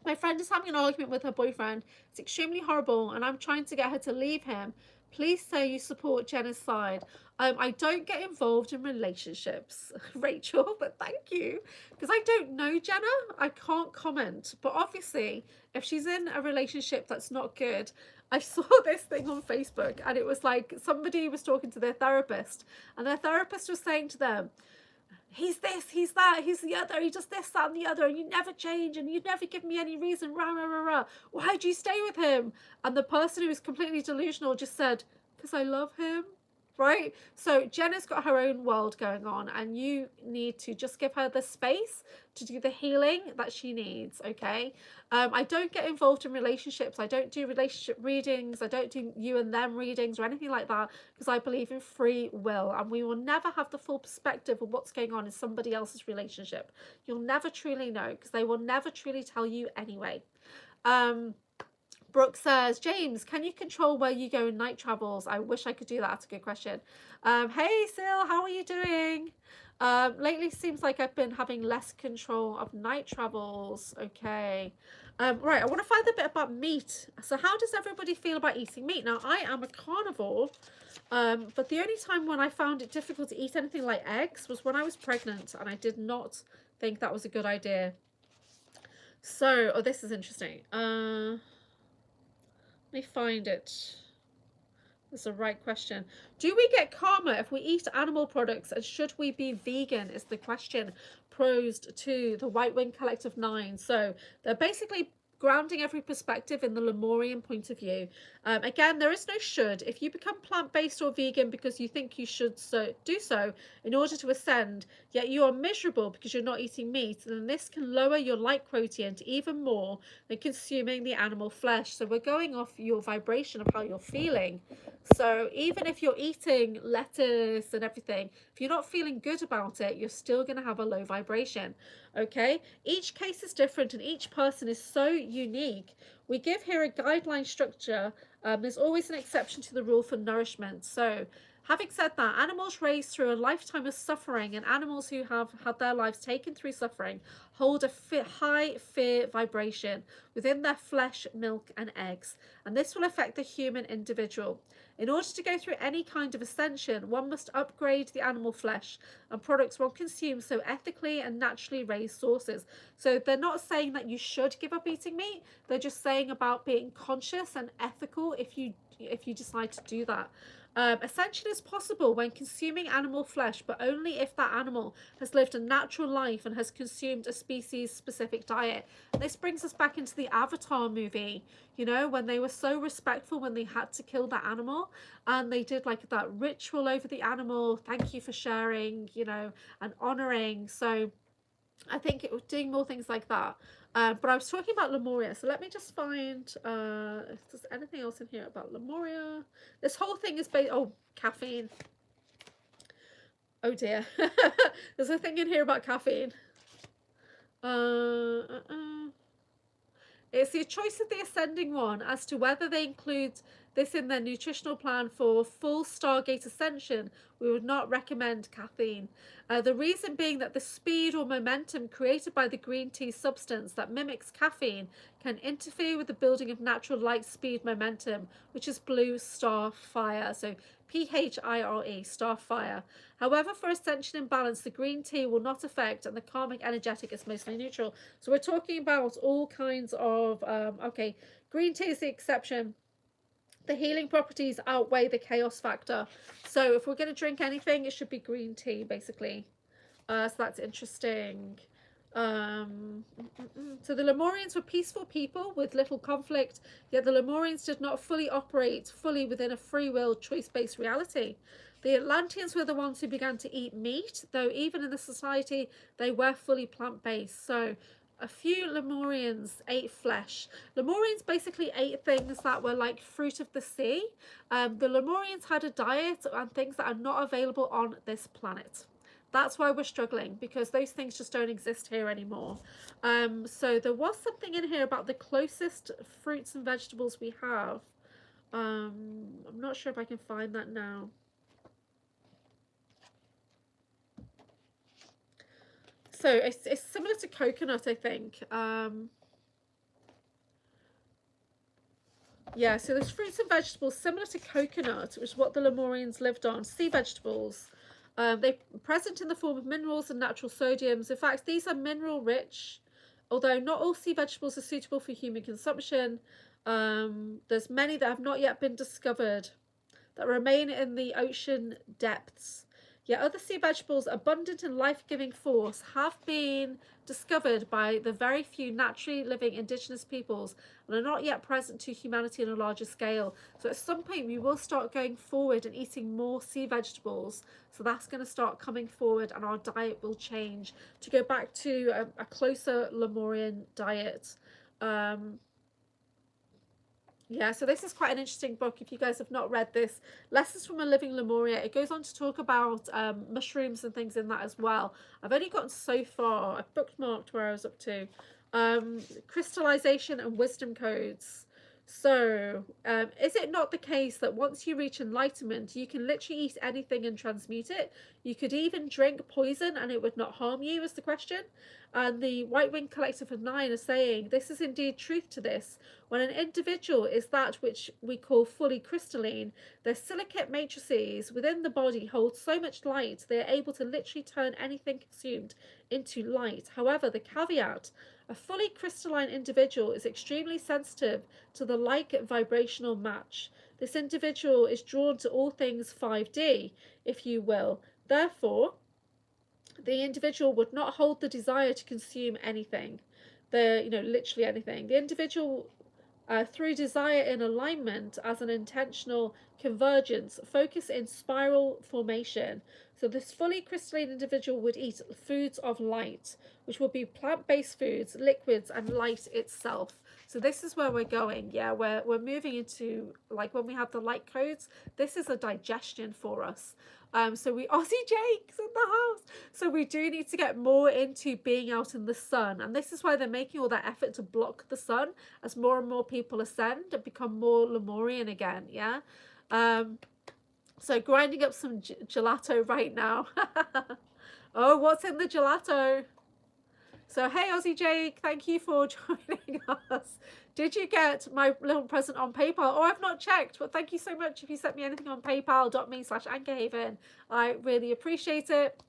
My friend is having an argument with her boyfriend. It's extremely horrible, and I'm trying to get her to leave him. Please say you support Jenna's side. I don't get involved in relationships, Rachel, but thank you. Because I don't know Jenna. I can't comment. But obviously, if she's in a relationship that's not good, I saw this thing on Facebook, and it was like somebody was talking to their therapist, and their therapist was saying to them, he's this, he's that, he's the other, he does this, that, and the other, and you never change, and you never give me any reason, rah, rah, rah, rah. Why do you stay with him? And the person who was completely delusional just said, because I love him. Right? So Jenna's got her own world going on, and you need to just give her the space to do the healing that she needs, okay? I don't get involved in relationships. I don't do relationship readings. I don't do you and them readings or anything like that, because I believe in free will, and we will never have the full perspective of what's going on in somebody else's relationship. You'll never truly know, because they will never truly tell you anyway. Brooke says, James, can you control where you go in night travels? I wish I could do that. That's a good question. Hey, Sil, how are you doing? Lately seems like I've been having less control of night travels. Okay. Right, I want to find a bit about meat. So how does everybody feel about eating meat? Now, I am a carnivore, but the only time when I found it difficult to eat anything like eggs was when I was pregnant, and I did not think that was a good idea. So, this is interesting. Let me find it. That's the right question. Do we get karma if we eat animal products, and should we be vegan is the question posed to the White Wing Collective 9. So they're basically grounding every perspective in the Lemurian point of view. Again, there is no should. If you become plant-based or vegan because you think you should do so in order to ascend, yet you are miserable because you're not eating meat, then this can lower your light quotient even more than consuming the animal flesh. So we're going off your vibration of how you're feeling. So even if you're eating lettuce and everything, if you're not feeling good about it, you're still going to have a low vibration. Okay, each case is different and each person is so unique. We give here a guideline structure. There's always an exception to the rule for nourishment. So having said that, animals raised through a lifetime of suffering, and animals who have had their lives taken through suffering, hold a high fear vibration within their flesh, milk, and eggs, and this will affect the human individual. In order to go through any kind of ascension, one must upgrade the animal flesh and products one consumes so ethically and naturally raised sources. So they're not saying that you should give up eating meat. They're just saying about being conscious and ethical if you decide to do that. Ascension is possible when consuming animal flesh, but only if that animal has lived a natural life and has consumed a species-specific diet. This brings us back into the Avatar movie, you know, when they were so respectful when they had to kill that animal, and they did like that ritual over the animal, thank you for sharing, you know, and honouring. So I think it was doing more things like that. But I was talking about Lemuria, so let me just find if there's anything else in here about Lemuria. This whole thing is based... Oh, caffeine. Oh dear. There's a thing in here about caffeine. It's the choice of the ascending one as to whether they include this in their nutritional plan for full Stargate ascension. We would not recommend caffeine. The reason being that the speed or momentum created by the green tea substance that mimics caffeine can interfere with the building of natural light speed momentum, which is blue star fire. So PHIRE, star fire. However, for ascension imbalance, the green tea will not affect, and the karmic energetic is mostly neutral. So we're talking about all kinds of, okay, green tea is the exception. The healing properties outweigh the chaos factor. So if we're going to drink anything, it should be green tea, basically. So that's interesting. So the Lemurians were peaceful people with little conflict, yet the Lemurians did not fully operate fully within a free will, choice-based reality. The Atlanteans were the ones who began to eat meat, though even in the society they were fully plant-based. So a few Lemurians ate flesh. Lemurians basically ate things that were like fruit of the sea. The Lemurians had a diet and things that are not available on this planet. That's why we're struggling, because those things just don't exist here anymore. So there was something in here about the closest fruits and vegetables we have. I'm not sure if I can find that now. So it's similar to coconut, I think. Yeah, so there's fruits and vegetables similar to coconut, which is what the Lemurians lived on. Sea vegetables. They're present in the form of minerals and natural sodiums. In fact, these are mineral rich, although not all sea vegetables are suitable for human consumption. There's many that have not yet been discovered that remain in the ocean depths. Yet other sea vegetables abundant in life-giving force have been discovered by the very few naturally living indigenous peoples and are not yet present to humanity on a larger scale. So at some point we will start going forward and eating more sea vegetables. So that's going to start coming forward and our diet will change to go back to a closer Lemurian diet. Yeah, so this is quite an interesting book if you guys have not read this. Lessons from a Living Lemuria. It goes on to talk about mushrooms and things in that as well. I've only gotten so far. I've bookmarked where I was up to. Crystallization and wisdom codes. So, is it not the case that once you reach enlightenment, you can literally eat anything and transmute it? You could even drink poison and it would not harm you, is the question. And the White Wing Collective of 9 are saying, this is indeed truth to this. When an individual is that which we call fully crystalline, their silicate matrices within the body hold so much light, they are able to literally turn anything consumed into light. However, the caveat, a fully crystalline individual is extremely sensitive to the like vibrational match. This individual is drawn to all things 5D, if you will. Therefore, the individual would not hold the desire to consume anything, literally anything. The individual, through desire in alignment as an intentional convergence, focus in spiral formation. So this fully crystalline individual would eat foods of light, which would be plant-based foods, liquids, and light itself. So this is where we're going. Yeah, we're moving into, like, when we have the light codes, this is a digestion for us. So Aussie Jake's in the house. So we do need to get more into being out in the sun. And this is why they're making all that effort to block the sun as more and more people ascend and become more Lemurian again. Yeah. So grinding up some gelato right now. Oh, what's in the gelato? So, hey, Aussie Jake, thank you for joining us. Did you get my little present on PayPal? Oh, I've not checked, but thank you so much if you sent me anything on paypal.me/Anchorhaven. I really appreciate it.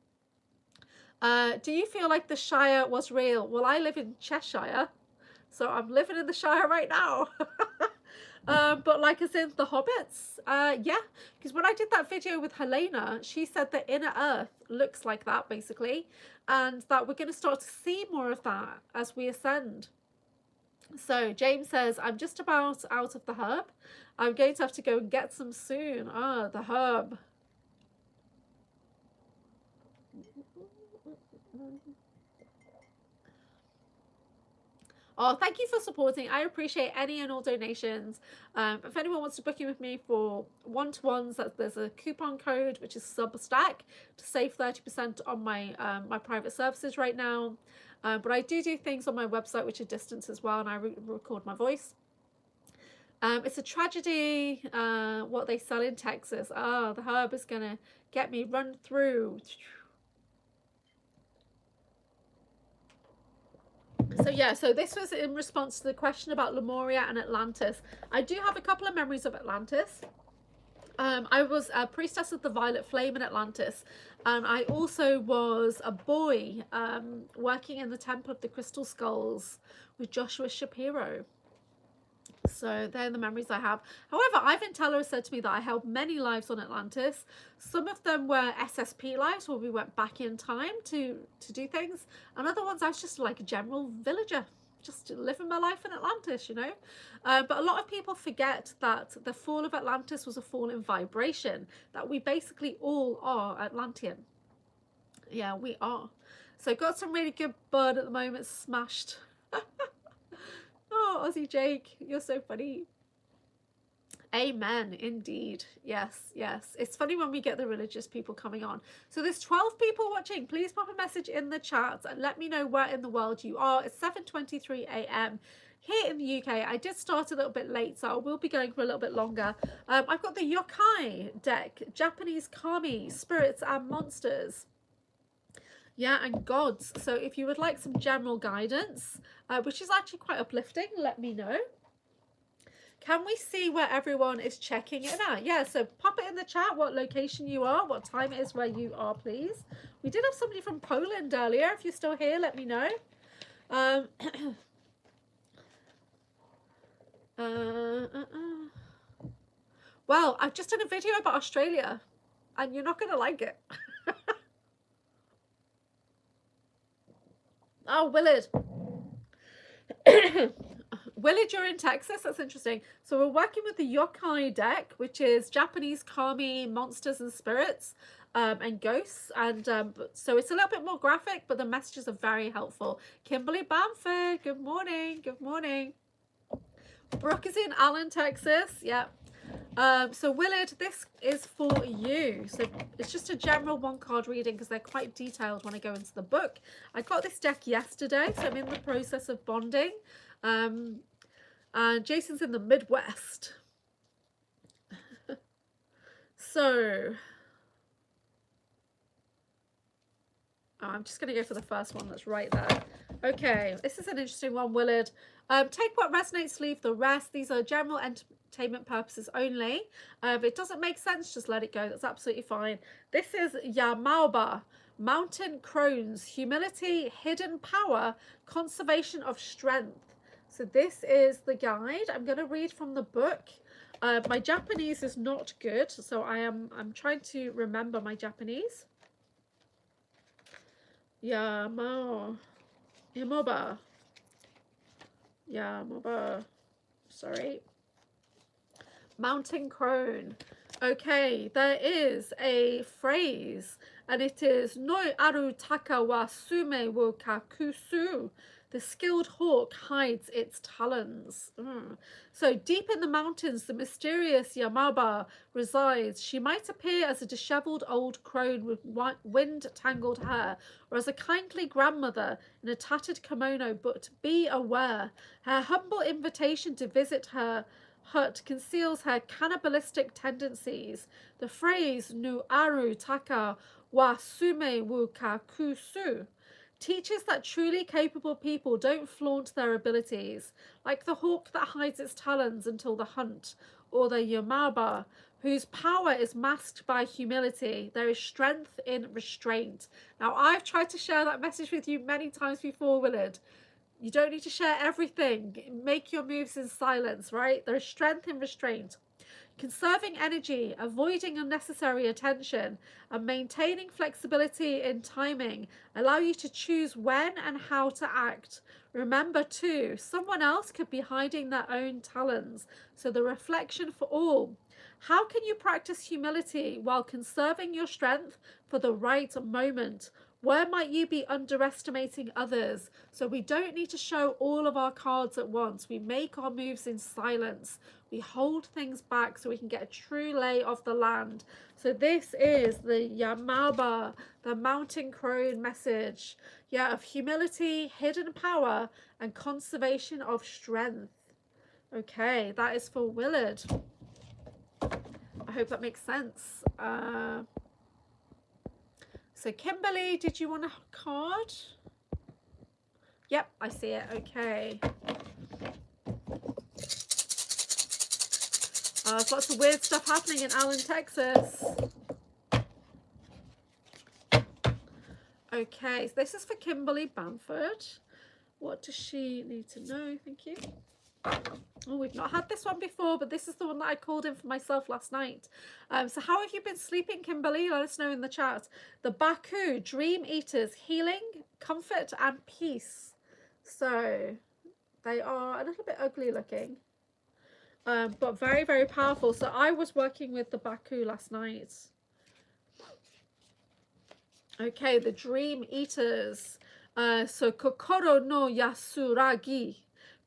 Do you feel like the Shire was real? Well, I live in Cheshire, so I'm living in the Shire right now. But like as in the hobbits, yeah, because when I did that video with Helena, she said that inner earth looks like that basically, and that we're going to start to see more of that as we ascend. So James says, I'm just about out of the herb. I'm going to have to go and get some soon. Ah, the herb. Oh, thank you for supporting. I appreciate any and all donations. If anyone wants to book in with me for one-to-ones, there's a coupon code, which is Substack, to save 30% on my my private services right now. But I do things on my website, which are distance as well, and I record my voice. It's a tragedy what they sell in Texas. Oh, the herb is going to get me run through. So yeah, so this was in response to the question about Lemuria and Atlantis. I do have a couple of memories of Atlantis. I was a priestess of the Violet Flame in Atlantis, and I also was a boy working in the Temple of the Crystal Skulls with Joshua Shapiro. So they're the memories I have. However, Ivan Teller has said to me that I held many lives on Atlantis. Some of them were SSP lives where we went back in time to do things. And other ones I was just like a general villager, just living my life in Atlantis, you know. But a lot of people forget that the fall of Atlantis was a fall in vibration, that we basically all are Atlantean. Yeah, we are. So got some really good bud at the moment, smashed. Oh, Aussie Jake, you're so funny. Amen, indeed. Yes, yes. It's funny when we get the religious people coming on. So there's 12 people watching. Please pop a message in the chat and let me know where in the world you are. It's 7:23 a.m. here in the UK. I did start a little bit late, so I will be going for a little bit longer. I've got the Yokai deck, Japanese kami, spirits and monsters. Yeah, and gods. So if you would like some general guidance, which is actually quite uplifting, let me know. Can we see where everyone is checking it out? Yeah, so pop it in the chat what location you are, what time it is where you are, please. We did have somebody from Poland earlier. If you're still here, let me know. Well, I've just done a video about Australia, and you're not going to like it. Oh, Willard. Willard, you're in Texas. That's interesting. So we're working with the Yokai deck, which is Japanese kami, monsters and spirits, and ghosts. And so it's a little bit more graphic, but the messages are very helpful. Kimberly Bamford, good morning. Good morning. Brooke is in Allen, Texas. Yeah. So Willard, this is for you. So it's just a general one card reading because they're quite detailed when I go into the book. I got this deck yesterday, so I'm in the process of bonding. And Jason's in the Midwest. So I'm just going to go for the first one that's right there. Okay, this is an interesting one, Willard. Take what resonates, leave the rest. These are general entertainment purposes only. If it doesn't make sense, just let it go. That's absolutely fine. This is Yamaoba, Mountain Crones, Humility, Hidden Power, Conservation of Strength. So this is the guide. I'm going to read from the book. My Japanese is not good, so I'm trying to remember my Japanese. Yamoba. Sorry. Mountain crone. Okay, there is a phrase, and it is Noi aru taka wa sume wo kakusu. The skilled hawk hides its talons. So deep in the mountains, the mysterious Yamaba resides. She might appear as a disheveled old crone with wind-tangled hair, or as a kindly grandmother in a tattered kimono, but be aware, her humble invitation to visit her hut conceals her cannibalistic tendencies. The phrase Nu aru taka wa sume wu kakusu teaches that truly capable people don't flaunt their abilities, like the hawk that hides its talons until the hunt, or the Yamaba, whose power is masked by humility. There is strength in restraint. Now, I've tried to share that message with you many times before, Willard. You don't need to share everything. Make your moves in silence, right? There is strength in restraint. Conserving energy, avoiding unnecessary attention, and maintaining flexibility in timing allow you to choose when and how to act. Remember too, someone else could be hiding their own talons, so the reflection for all. How can you practice humility while conserving your strength for the right moment? Where might you be underestimating others? So we don't need to show all of our cards at once. We make our moves in silence. We hold things back so we can get a true lay of the land. So this is the Yamaba, the mountain crone message. Yeah, of humility, hidden power, and conservation of strength. Okay, that is for Willard. I hope that makes sense. So Kimberly, did you want a card? Yep, I see it. Okay. There's lots of weird stuff happening in Allen, Texas. Okay, so this is for Kimberly Bamford. What does she need to know? Thank you. Oh, we've not had this one before, but this is the one that I called in for myself last night. So how have you been sleeping, Kimberly? Let us know in the chat. The Baku, Dream Eaters, healing, comfort, and peace. So they are a little bit ugly looking, but very, very powerful. So I was working with the Baku last night. Okay, the Dream Eaters. So Kokoro no Yasuragi.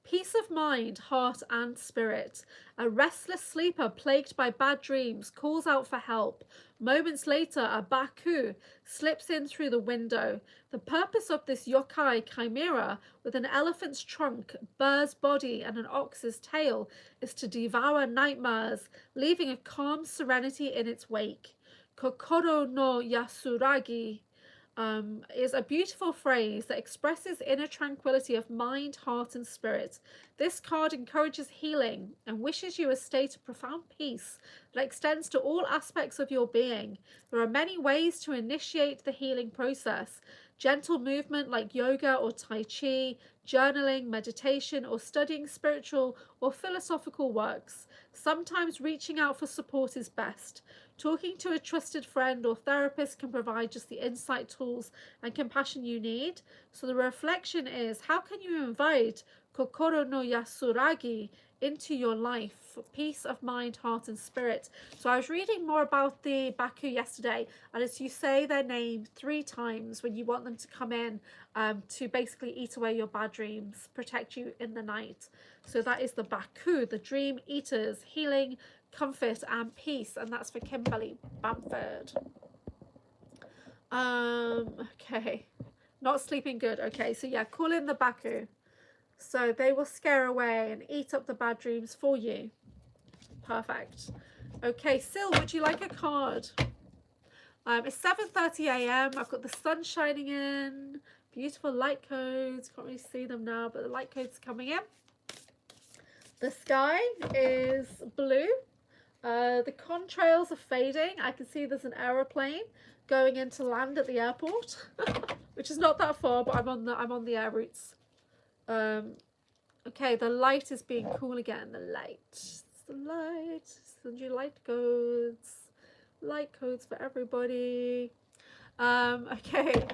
Peace of mind, heart, and spirit. A restless sleeper plagued by bad dreams calls out for help. Moments later, a Baku slips in through the window. The purpose of this yokai chimera with an elephant's trunk, bird's body, and an ox's tail is to devour nightmares, leaving a calm serenity in its wake. Kokoro no Yasuragi is a beautiful phrase that expresses inner tranquility of mind, heart, and spirit. This card encourages healing and wishes you a state of profound peace that extends to all aspects of your being. There are many ways to initiate the healing process. Gentle movement like yoga or tai chi, journaling, meditation, or studying spiritual or philosophical works. Sometimes reaching out for support is best. Talking to a trusted friend or therapist can provide just the insight, tools, and compassion you need. So the reflection is, how can you invite Kokoro no Yasuragi into your life for peace of mind, heart, and spirit? So I was reading more about the Baku yesterday, and it's you say their name 3 times when you want them to come in to basically eat away your bad dreams, protect you in the night. So that is the Baku, the Dream Eaters, healing, comfort, and peace, and that's for Kimberly Bamford. Okay, not sleeping good. Okay, so yeah, call in the Baku. So they will scare away and eat up the bad dreams for you. Perfect. Okay, Sil, would you like a card? It's 7:30 a.m. I've got the sun shining in. Beautiful light codes. Can't really see them now, but the light codes are coming in. The sky is blue. The contrails are fading. I can see there's an aeroplane going into land at the airport, which is not that far, but I'm on the air routes. Okay, the light is being cool again. The light. It's the light. Send you light codes. Light codes for everybody. Okay.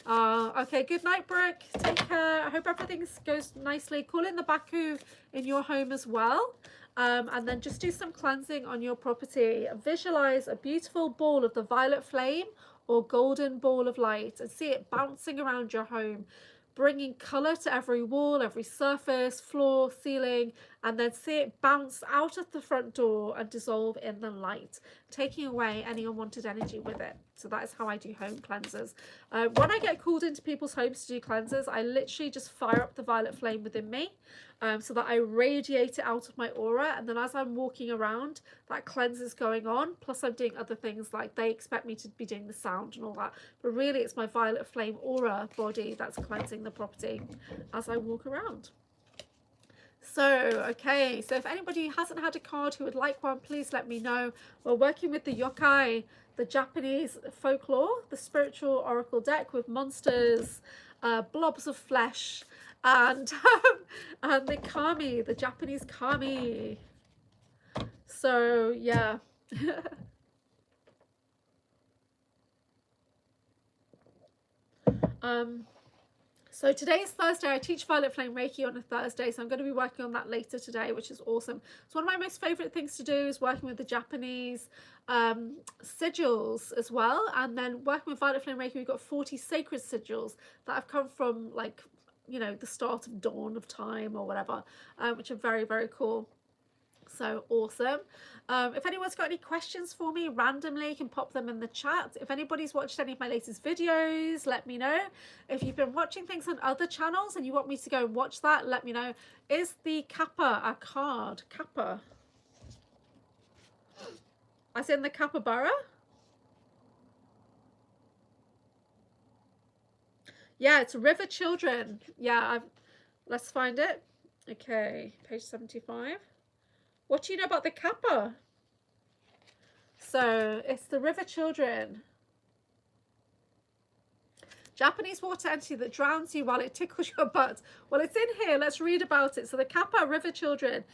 Okay, good night, Brooke. Take care. I hope everything goes nicely. Call in the Baku in your home as well. And then just do some cleansing on your property. Visualize a beautiful ball of the violet flame or golden ball of light and see it bouncing around your home, bringing color to every wall, every surface, floor, ceiling, and then see it bounce out of the front door and dissolve in the light, taking away any unwanted energy with it. So that is how I do home cleansers. When I get called into people's homes to do cleansers, I literally just fire up the violet flame within me, so that I radiate it out of my aura, and then as I'm walking around, that cleanse is going on, plus I'm doing other things like they expect me to be doing the sound and all that, but really it's my violet flame aura body that's cleansing the property as I walk around. So, okay, so if anybody hasn't had a card who would like one, please let me know. We're working with the Yokai, the Japanese folklore, the spiritual oracle deck with monsters, blobs of flesh, and the kami, the Japanese kami. So, yeah. So today is Thursday. I teach Violet Flame Reiki on a Thursday, so I'm going to be working on that later today, which is awesome. So one of my most favorite things to do is working with the Japanese sigils as well, and then working with Violet Flame Reiki, we've got 40 sacred sigils that have come from, like, you know, the start of dawn of time or whatever, which are very, very cool. So awesome. If anyone's got any questions for me randomly, you can pop them in the chat. If anybody's watched any of my latest videos, let me know. If you've been watching things on other channels and you want me to go and watch that, let me know. Is the kappa a card? Kappa. As in the capybara? Yeah, it's River Children. Yeah, let's find it. Okay, page 75. What do you know about the kappa? So it's the River Children. Japanese water entity that drowns you while it tickles your butt. Well, it's in here. Let's read about it. So the Kappa river children,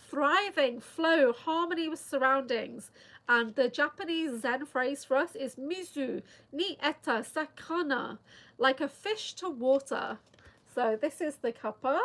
thriving, flow, harmony with surroundings. And the Japanese Zen phrase for us is mizu ni eta sakana, like a fish to water. So this is the Kappa.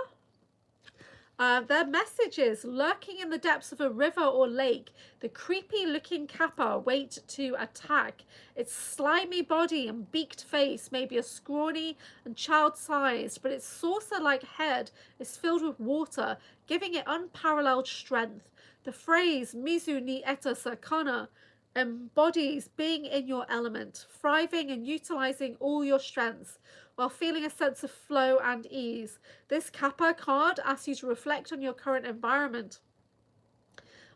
Their message is, lurking in the depths of a river or lake, the creepy looking Kappa wait to attack. Its slimy body and beaked face may be a scrawny and child-sized, but its saucer-like head is filled with water, giving it unparalleled strength. The phrase mizu ni eta sakana embodies being in your element, thriving and utilizing all your strengths while feeling a sense of flow and ease. This Kappa card asks you to reflect on your current environment.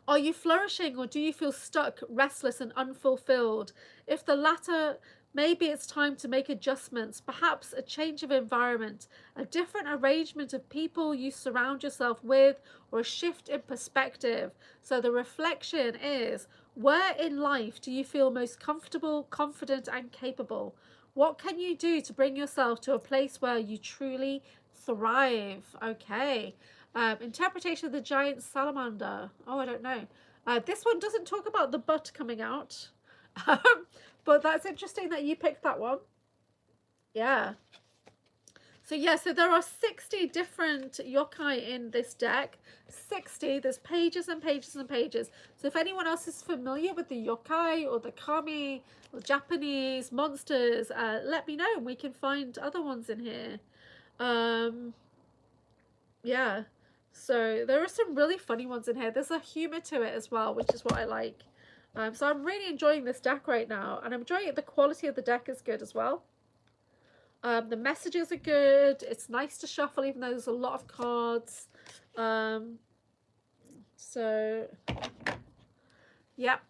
Are you flourishing, or do you feel stuck, restless and unfulfilled? If the latter, maybe it's time to make adjustments, perhaps a change of environment, a different arrangement of people you surround yourself with, or a shift in perspective. So the reflection is, where in life do you feel most comfortable, confident and capable? What can you do to bring yourself to a place where you truly thrive? Okay. Interpretation of the giant salamander. Oh, I don't know. This one doesn't talk about the butt coming out. But that's interesting that you picked that one. Yeah. So yeah, so there are 60 different yokai in this deck. 60. There's pages and pages and pages. So if anyone else is familiar with the yokai or the kami or Japanese monsters, let me know and we can find other ones in here. Yeah. So there are some really funny ones in here. There's a humor to it as well, which is what I like. So I'm really enjoying this deck right now, and I'm enjoying it. The quality of the deck is good as well. The messages are good. It's nice to shuffle even though there's a lot of cards. So yep.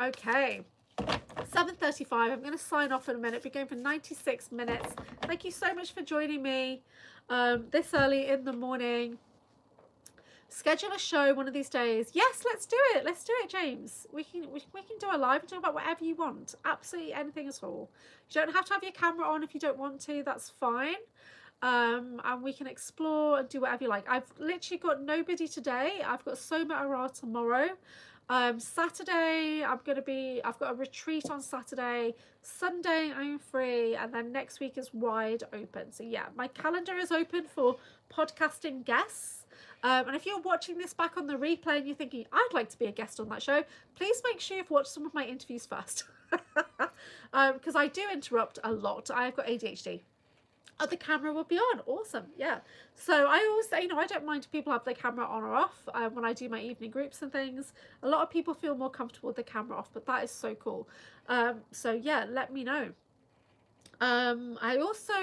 Okay, 7:35. I'm going to sign off in a minute. We're going for 96 minutes. Thank you so much for joining me this early in the morning. Schedule a show one of these days. Yes, let's do it. Let's do it, James. We can do a live and talk about whatever you want. Absolutely anything at all. You don't have to have your camera on if you don't want to. That's fine. And we can explore and do whatever you like. I've literally got nobody today. I've got Soma Ara tomorrow. Saturday I've got a retreat on Saturday. Sunday I'm free, and then next week is wide open. So yeah, my calendar is open for podcasting guests. And if you're watching this back on the replay and you're thinking, I'd like to be a guest on that show, please make sure you've watched some of my interviews first. Because I do interrupt a lot. I've got ADHD. Oh, the camera will be on. Awesome. Yeah. So I always say, I don't mind if people have their camera on or off when I do my evening groups and things. A lot of people feel more comfortable with the camera off, but that is so cool. So yeah, let me know. I also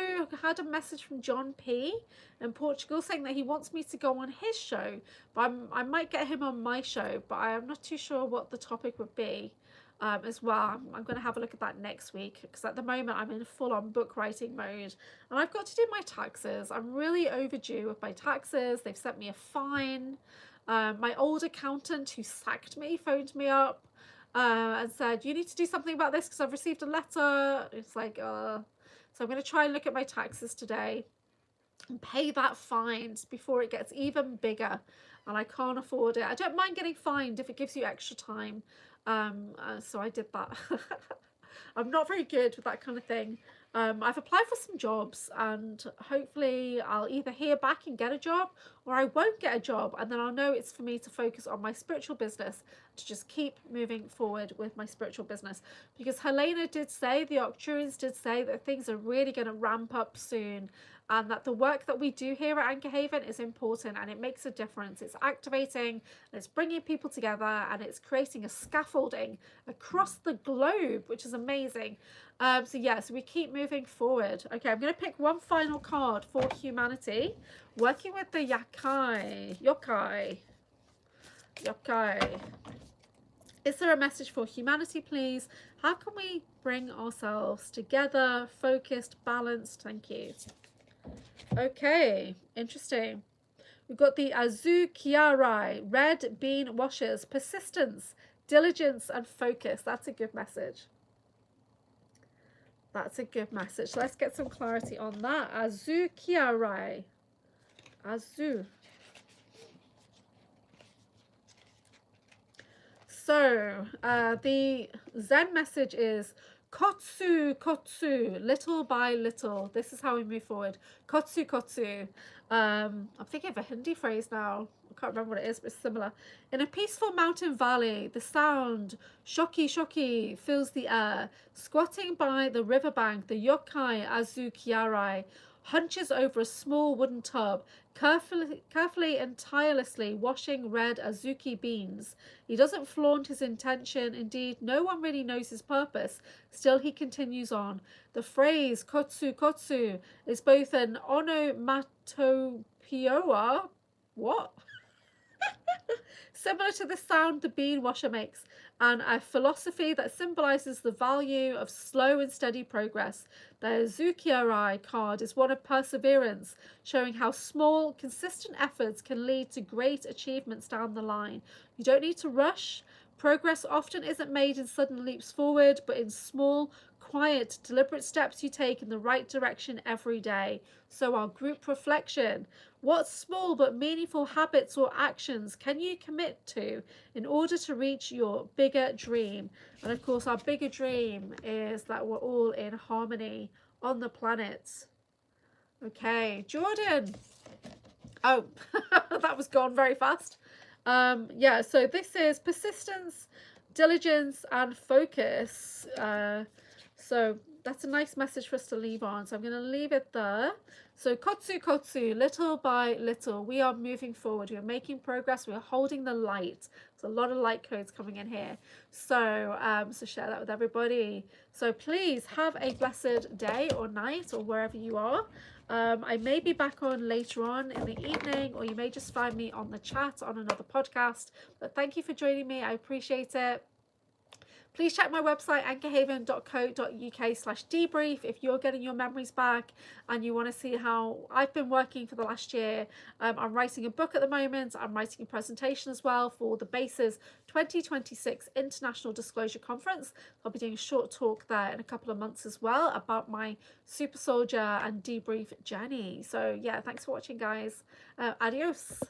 had a message from John P in Portugal saying that he wants me to go on his show, but I might get him on my show, but I am not too sure what the topic would be as well. I'm going to have a look at that next week, because at the moment I'm in full-on book writing mode and I've got to do my taxes. I'm really overdue with my taxes. They've sent me a fine. My old accountant who sacked me phoned me up and said, you need to do something about this because I've received a letter. It's like, so I'm going to try and look at my taxes today and pay that fine before it gets even bigger, and I can't afford it. I don't mind getting fined if it gives you extra time. So I did that. I'm not very good with that kind of thing. I've applied for some jobs, and hopefully I'll either hear back and get a job, or I won't get a job, and then I'll know it's for me to focus on my spiritual business, to just keep moving forward with my spiritual business. Because Helena did say, the Arcturians did say, that things are really going to ramp up soon, and that the work that we do here at Anchorhaven is important and it makes a difference. It's activating, and it's bringing people together, and it's creating a scaffolding across the globe, which is amazing. So yeah, so we keep moving forward. Okay, I'm going to pick one final card for humanity, working with the Yokai. Is there a message for humanity, please? How can we bring ourselves together, focused, balanced? Thank you. Okay, interesting. We've got the Azukiarai, red bean washers, persistence, diligence, and focus. That's a good message. That's a good message. Let's get some clarity on that. Azu Kiarai. Azu. So, the Zen message is kotsu, kotsu, little by little. This is how we move forward. Kotsu, kotsu. I'm thinking of a Hindi phrase now. I can't remember what it is, but it's similar. In a peaceful mountain valley, the sound, shoki shoki, fills the air. Squatting by the riverbank, the yokai Azukiarai hunches over a small wooden tub, carefully and tirelessly washing red azuki beans. He doesn't flaunt his intention. Indeed, no one really knows his purpose. Still, he continues on. The phrase kotsu kotsu is both an onomatopoeia, what? Similar to the sound the bean washer makes, and a philosophy that symbolizes the value of slow and steady progress. The Zukiarai card is one of perseverance, showing how small, consistent efforts can lead to great achievements down the line. You don't need to rush. Progress often isn't made in sudden leaps forward, but in small, quiet, deliberate steps you take in the right direction every day. So our group reflection. What small but meaningful habits or actions can you commit to in order to reach your bigger dream? And of course, our bigger dream is that we're all in harmony on the planet. Okay, Jordan. Oh, that was gone very fast. Yeah, so this is persistence, diligence, and focus. So that's a nice message for us to leave on. So I'm going to leave it there. So kotsu kotsu, little by little, we are moving forward. We are making progress. We are holding the light. There's a lot of light codes coming in here. So, so share that with everybody. So please have a blessed day or night or wherever you are. I may be back on later on in the evening, or you may just find me on the chat on another podcast. But thank you for joining me. I appreciate it. Please check my website, anchorhaven.co.uk/debrief, if you're getting your memories back and you want to see how I've been working for the last year. I'm writing a book at the moment. I'm writing a presentation as well for the BASES 2026 International Disclosure Conference. I'll be doing a short talk there in a couple of months as well about my super soldier and debrief journey. So yeah, thanks for watching, guys. Adios.